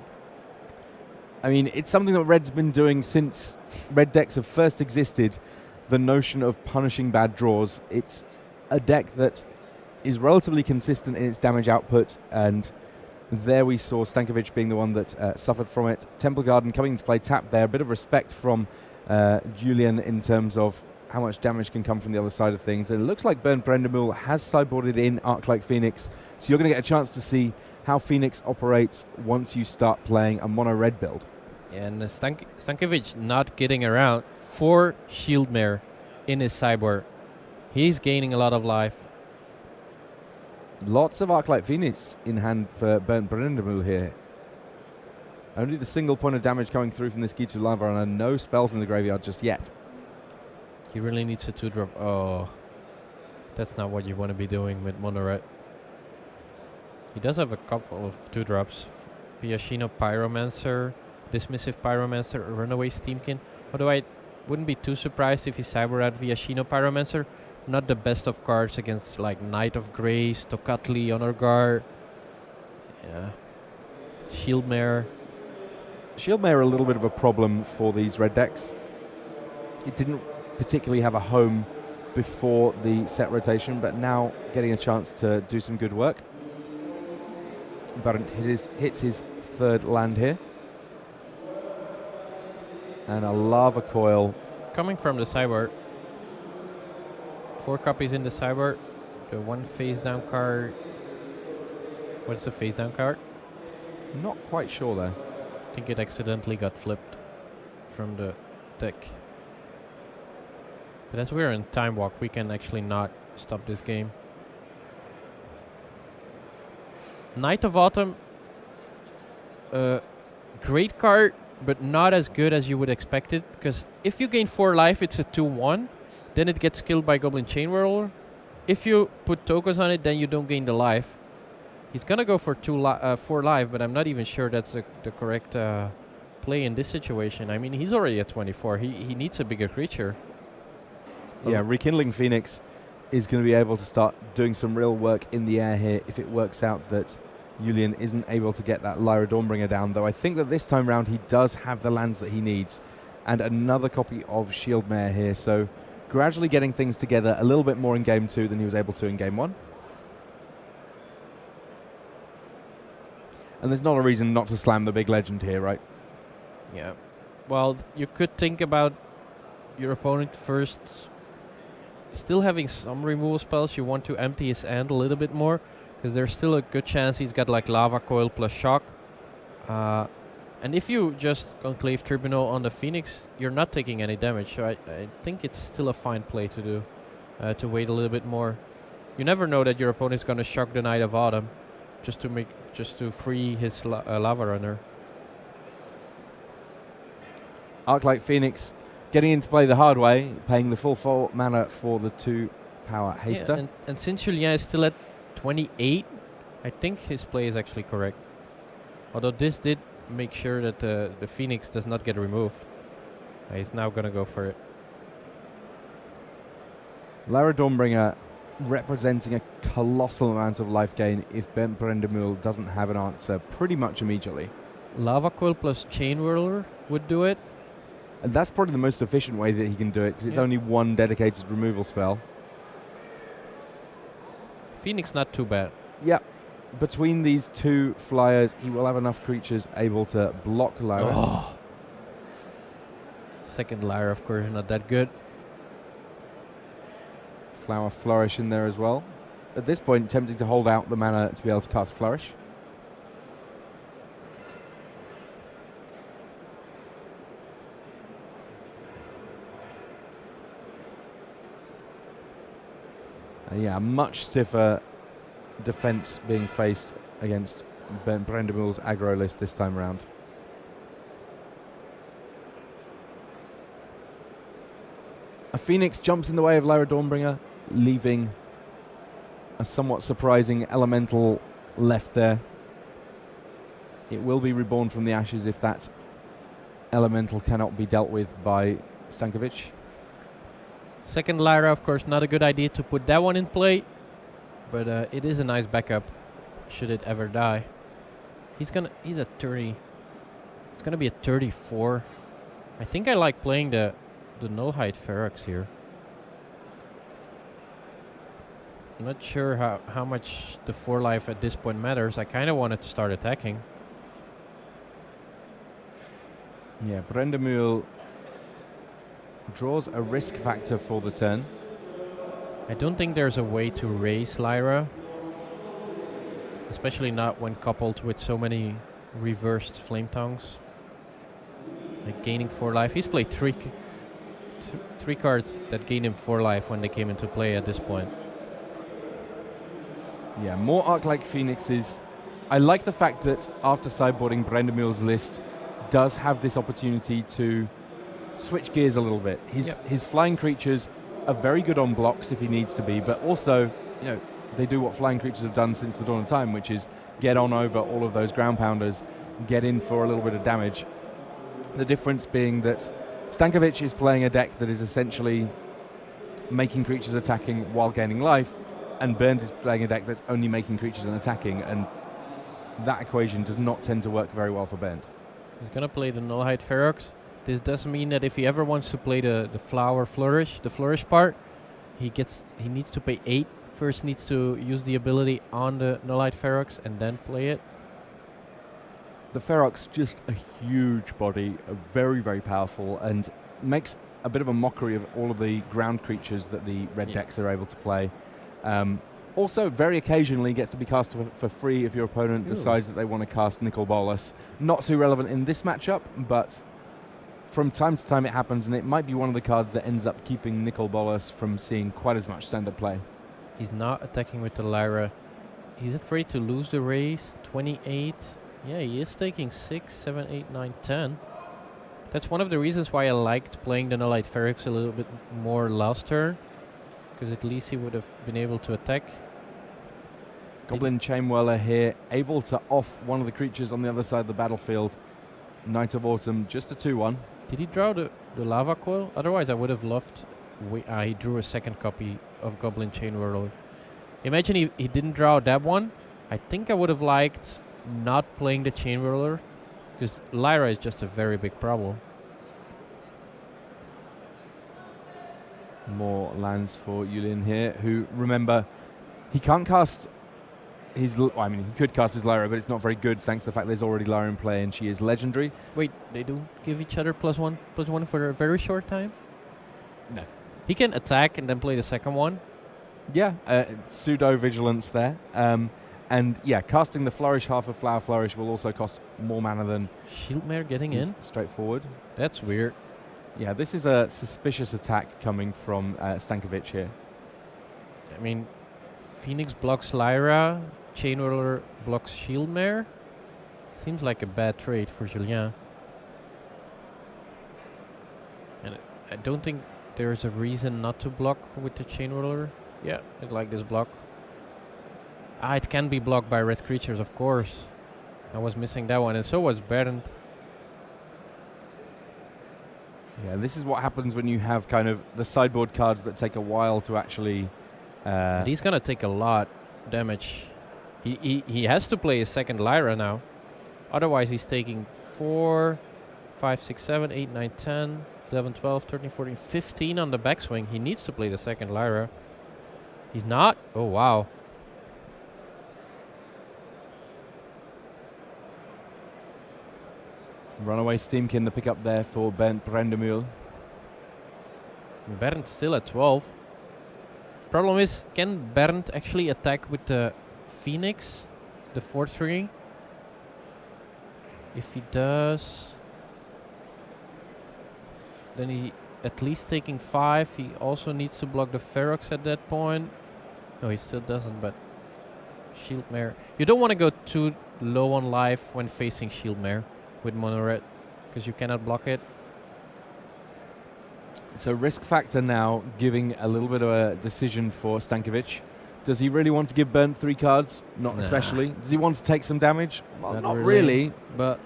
I mean, it's something that Red's been doing since Red decks have first existed, the notion of punishing bad draws. It's a deck that is relatively consistent in its damage output, and there we saw Stankovic being the one that suffered from it. Temple Garden coming into play tap there. A bit of respect from Julian in terms of how much damage can come from the other side of things. And it looks like Bernd Brendemühl has sideboarded in Arc-like Phoenix, so you're going to get a chance to see how Phoenix operates once you start playing a mono-red build. And Stankovic not getting around 4 Shieldmare in his sideboard. He's gaining a lot of life. Lots of Arc-like Phoenix in hand for Bernd Brendemühl here. Only the single point of damage coming through from this Gitu Lava, and no spells in the graveyard just yet. He really needs a 2-drop. Oh, that's not what you want to be doing with Mono Red. He does have a couple of 2-drops. Viashino Pyromancer, Dismissive Pyromancer, Runaway Steamkin. Although I wouldn't be too surprised if he cyber out Viashino Pyromancer. Not the best of cards against like Knight of Grace, Tocatli, Honor Guard. Yeah. Shieldmare. Shieldmare a little bit of a problem for these red decks. It didn't particularly have a home before the set rotation, but now getting a chance to do some good work. But hits his 3rd land here. And a Lava Coil. Coming from the sideboard. 4 copies in the sideboard. The 1 face down card. What's the face down card? Not quite sure there. I think it accidentally got flipped from the deck. But as we're in Time Walk, we can actually not stop this game. Knight of Autumn. Great card, but not as good as you would expect it. Because if you gain 4 life, it's a 2/1. Then it gets killed by Goblin Chain Whirler. If you put tokens on it, then you don't gain the life. He's gonna go for 4 life, but I'm not even sure that's the correct play in this situation. I mean, he's already at 24. He needs a bigger creature. Yeah, Rekindling Phoenix is going to be able to start doing some real work in the air here if it works out that Julian isn't able to get that Lyra Dawnbringer down, though I think that this time round he does have the lands that he needs. And another copy of Shieldmare here, so gradually getting things together a little bit more in Game 2 than he was able to in Game 1. And there's not a reason not to slam the big legend here, right? Yeah. Well, you could think about your opponent first still having some removal spells. You want to empty his hand a little bit more, because there's still a good chance he's got like Lava Coil plus Shock. And if you just Conclave Tribunal on the Phoenix, you're not taking any damage. So I think it's still a fine play to do, to wait a little bit more. You never know that your opponent's going to Shock the Knight of Autumn just to free his Lava Runner. Arc-like Phoenix getting into play the hard way, paying the full 4 mana for the 2-power haster. Yeah, and since Julien is still at 28, I think his play is actually correct. Although this did make sure that the Phoenix does not get removed. He's now going to go for it. Lara Dawnbringer representing a colossal amount of life gain if Bernd Brendemühl doesn't have an answer pretty much immediately. Lava Coil plus Chain Whirler would do it. And that's probably the most efficient way that he can do it, because it's only one dedicated removal spell. Phoenix not too bad. Yeah. Between these two flyers, he will have enough creatures able to block Lyra. Oh. Second Lyra, of course, not that good. Flower Flourish in there as well. At this point, tempting to hold out the mana to be able to cast Flourish. Yeah, much stiffer defense being faced against Brendamul's aggro list this time around. A Phoenix jumps in the way of Lyra Dawnbringer, leaving a somewhat surprising elemental left there. It will be reborn from the ashes if that elemental cannot be dealt with by Stankovic. Second Lyra, of course, not a good idea to put that one in play, but it is a nice backup should it ever die. He's at 30. It's gonna be at 34. I think I like playing the Nullhide Ferox here. I'm not sure how much the 4 life at this point matters. I kind of wanted to start attacking. Yeah, Brendamul draws a risk factor for the turn. I don't think there's a way to raise Lyra, especially not when coupled with so many reversed Flame Tongues. Like gaining 4 life. He's played three cards that gain him 4 life when they came into play at this point. Yeah, more Arc-like Phoenixes. I like the fact that after sideboarding, Brendamul's list does have this opportunity to switch gears a little bit. His flying creatures are very good on blocks if he needs to be, but also, you know, they do what flying creatures have done since the dawn of time, which is get on over all of those ground pounders, get in for a little bit of damage. The difference being that Stankovic is playing a deck that is essentially making creatures attacking while gaining life, and Bernd is playing a deck that's only making creatures and attacking, and that equation does not tend to work very well for Bernd. He's gonna play the Nullhide Ferox. This does mean that if he ever wants to play the Flower Flourish, the Flourish part, he needs to pay 8. First needs to use the ability on the Nullhide Ferox and then play it. The Ferox, just a huge body, very, very powerful, and makes a bit of a mockery of all of the ground creatures that the red decks are able to play. Also, very occasionally gets to be cast for free if your opponent decides that they want to cast Nicol Bolas. Not too relevant in this matchup, but from time to time it happens, and it might be one of the cards that ends up keeping Nicol Bolas from seeing quite as much standard play. He's not attacking with the Lyra. He's afraid to lose the race. 28. Yeah, he is taking 6, 7, 8, 9, 10. That's one of the reasons why I liked playing the Nullhide Ferox a little bit more last turn, because at least he would have been able to attack. Goblin Chainwhirler here, able to off one of the creatures on the other side of the battlefield. Knight of Autumn, just a 2-1. Did he draw the Lava Coil? Otherwise, I would have loved... he drew a second copy of Goblin Chainwhirler. Imagine he didn't draw that one. I think I would have liked not playing the Chainwhirler, because Lyra is just a very big problem. More lands for Yulin here, who, remember, he can't cast his... he could cast his Lyra, but it's not very good thanks to the fact there's already Lyra in play and she is legendary. Wait, they don't give each other +1/+1 for a very short time? No. He can attack and then play the second one. Yeah, pseudo-vigilance there. And yeah, casting the Flourish half of Flower Flourish will also cost more mana than... Shieldmare getting in? Straightforward. That's weird. Yeah, this is a suspicious attack coming from Stankovic here. I mean, Phoenix blocks Lyra, Chainwhirler blocks Shieldmare. Seems like a bad trade for Julien. And I don't think there's a reason not to block with the Chainwhirler. Yeah, I like this block. It can be blocked by red creatures, of course. I was missing that one, and so was Bernd. Yeah, this is what happens when you have kind of the sideboard cards that take a while to actually... And he's gonna take a lot damage. He has to play a second Lyra now. Otherwise, he's taking 4, 5, 6, 7, 8, 9, 10, 11, 12, 13, 14, 15 on the backswing. He needs to play the second Lyra. He's not? Oh, wow. Runaway Steamkin, the pickup there for Bernd Brandemühl. Bernd still at 12. Problem is, can Bernd actually attack with the Phoenix, the 4-3? If he does, then he at least taking 5. He also needs to block the Ferox at that point. No, he still doesn't, but Shieldmare. You don't want to go too low on life when facing Shieldmare with mono red, because you cannot block it. So risk factor now giving a little bit of a decision for Stankovic. Does he really want to give Bernd 3 cards? Not especially. Does he want to take some damage? Well, not really. But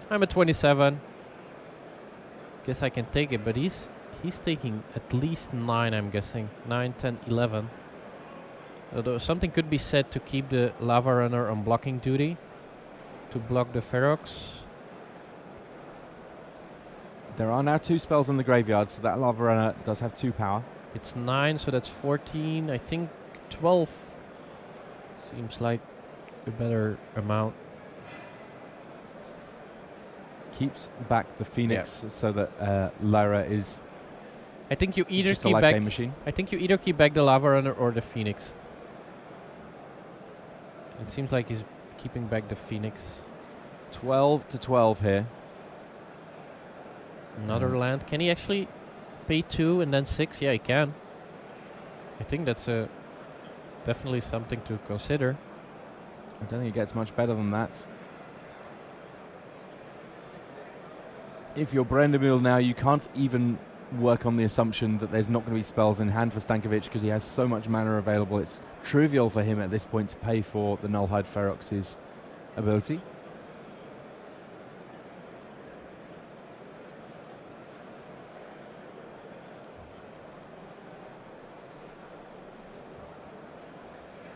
I'm at 27. Guess I can take it, but he's taking at least 9, I'm guessing. 9, 10, 11. Although something could be said to keep the Lava Runner on blocking duty, to block the Ferox. There are now 2 spells in the graveyard, so that Lava Runner does have 2 power. It's 9, so that's 14. I think 12 seems like a better amount. Keeps back the Phoenix so that Lyra is I think you either just a keep life back. gain machine. I think you either keep back the Lava Runner or the Phoenix. It seems like he's keeping back the Phoenix. 12 to 12 here. Another land. Can he actually pay 2 and then 6? Yeah, he can. I think that's definitely something to consider. I don't think it gets much better than that. If you're Brandemühl now, you can't even work on the assumption that there's not going to be spells in hand for Stankovic because he has so much mana available. It's trivial for him at this point to pay for the Nullhide Ferox's ability.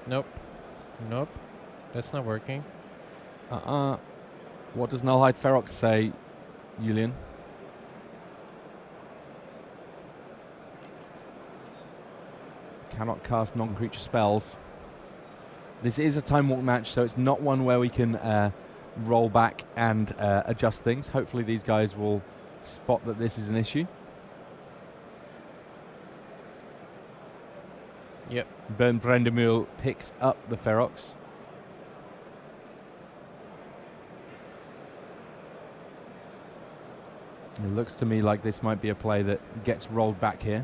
Nope. Nope. That's not working. What does Nullhide Ferox say, Julian? Cannot cast non-creature spells. This is a time walk match, so it's not one where we can roll back and adjust things. Hopefully these guys will spot that this is an issue. Yep. Bernd Brandemühl picks up the Ferox. It looks to me like this might be a play that gets rolled back here.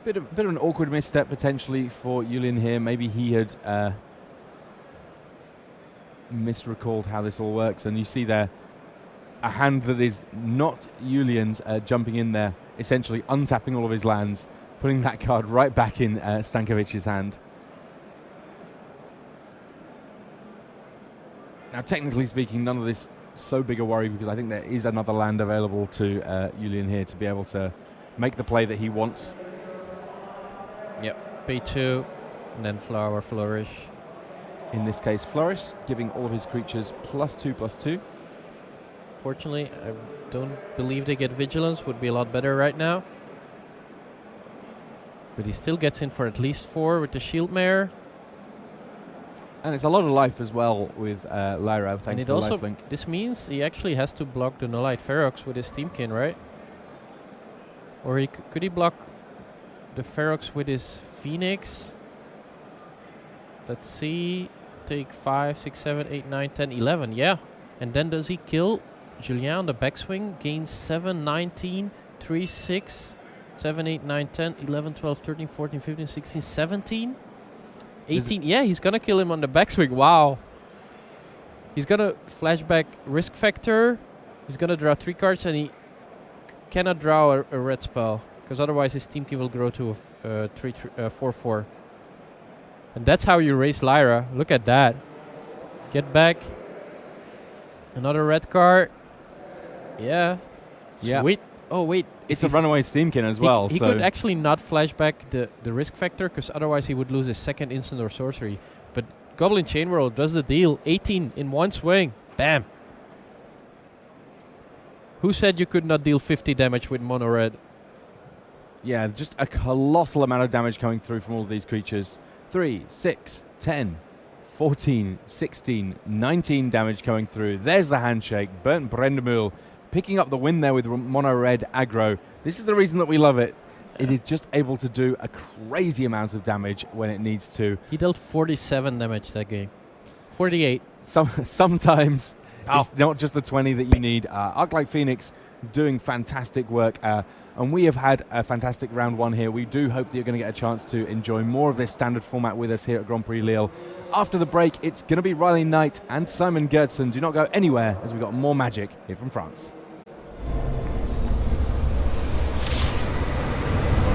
Bit of an awkward misstep potentially for Julian here. Maybe he had misrecalled how this all works, and you see there a hand that is not Julian's jumping in there, essentially untapping all of his lands, putting that card right back in Stankovic's hand. Now, technically speaking, none of this so big a worry because I think there is another land available to Julian here to be able to make the play that he wants. Yep. Pay 2 and then Flower Flourish. In this case, Flourish, giving all of his creatures +2/+2. Fortunately, I don't believe they get Vigilance. Would be a lot better right now. But he still gets in for at least 4 with the Shieldmare. And it's a lot of life as well with Lyra, thanks to the lifelink. This means he actually has to block the Nullite Ferox with his Steamkin, right? Or he could he block the Ferox with his Phoenix? Let's see. Take 5, 6, 7, 8, 9, 10, 11. Yeah. And then does he kill Julien on the backswing? Gains 7, 19, 3, 6, 7, 8, 9, 10, 11, 12, 13, 14, 15, 16, 17, 18. Yeah, he's going to kill him on the backswing. Wow. He's going to flashback Risk Factor. He's going to draw 3 cards and he cannot draw a red spell. Because otherwise his Steamkin will grow to a 4/4. And that's how you raise Lyra. Look at that. Get back. Another red card. Yeah. Sweet. Oh, wait. It's a runaway Steamkin as well. He could actually not flashback the Risk Factor, because otherwise he would lose his second instant or sorcery. But Goblin Chain Whirl does the deal. 18 in one swing. Bam. Who said you could not deal 50 damage with mono red? Yeah, just a colossal amount of damage coming through from all of these creatures. 3, 6, 10, 14, 16, 19 damage coming through. There's the handshake. Bernd Brendemühl picking up the win there with mono red aggro. This is the reason that we love it. It is just able to do a crazy amount of damage when it needs to. He dealt 47 damage that game. 48. Sometimes it's not just the 20 that you need. Arclight Phoenix doing fantastic work. And we have had a fantastic round one here. We do hope that you're going to get a chance to enjoy more of this standard format with us here at Grand Prix Lille. After the break, it's going to be Riley Knight and Simon Gertsen. Do not go anywhere as we've got more magic here from France.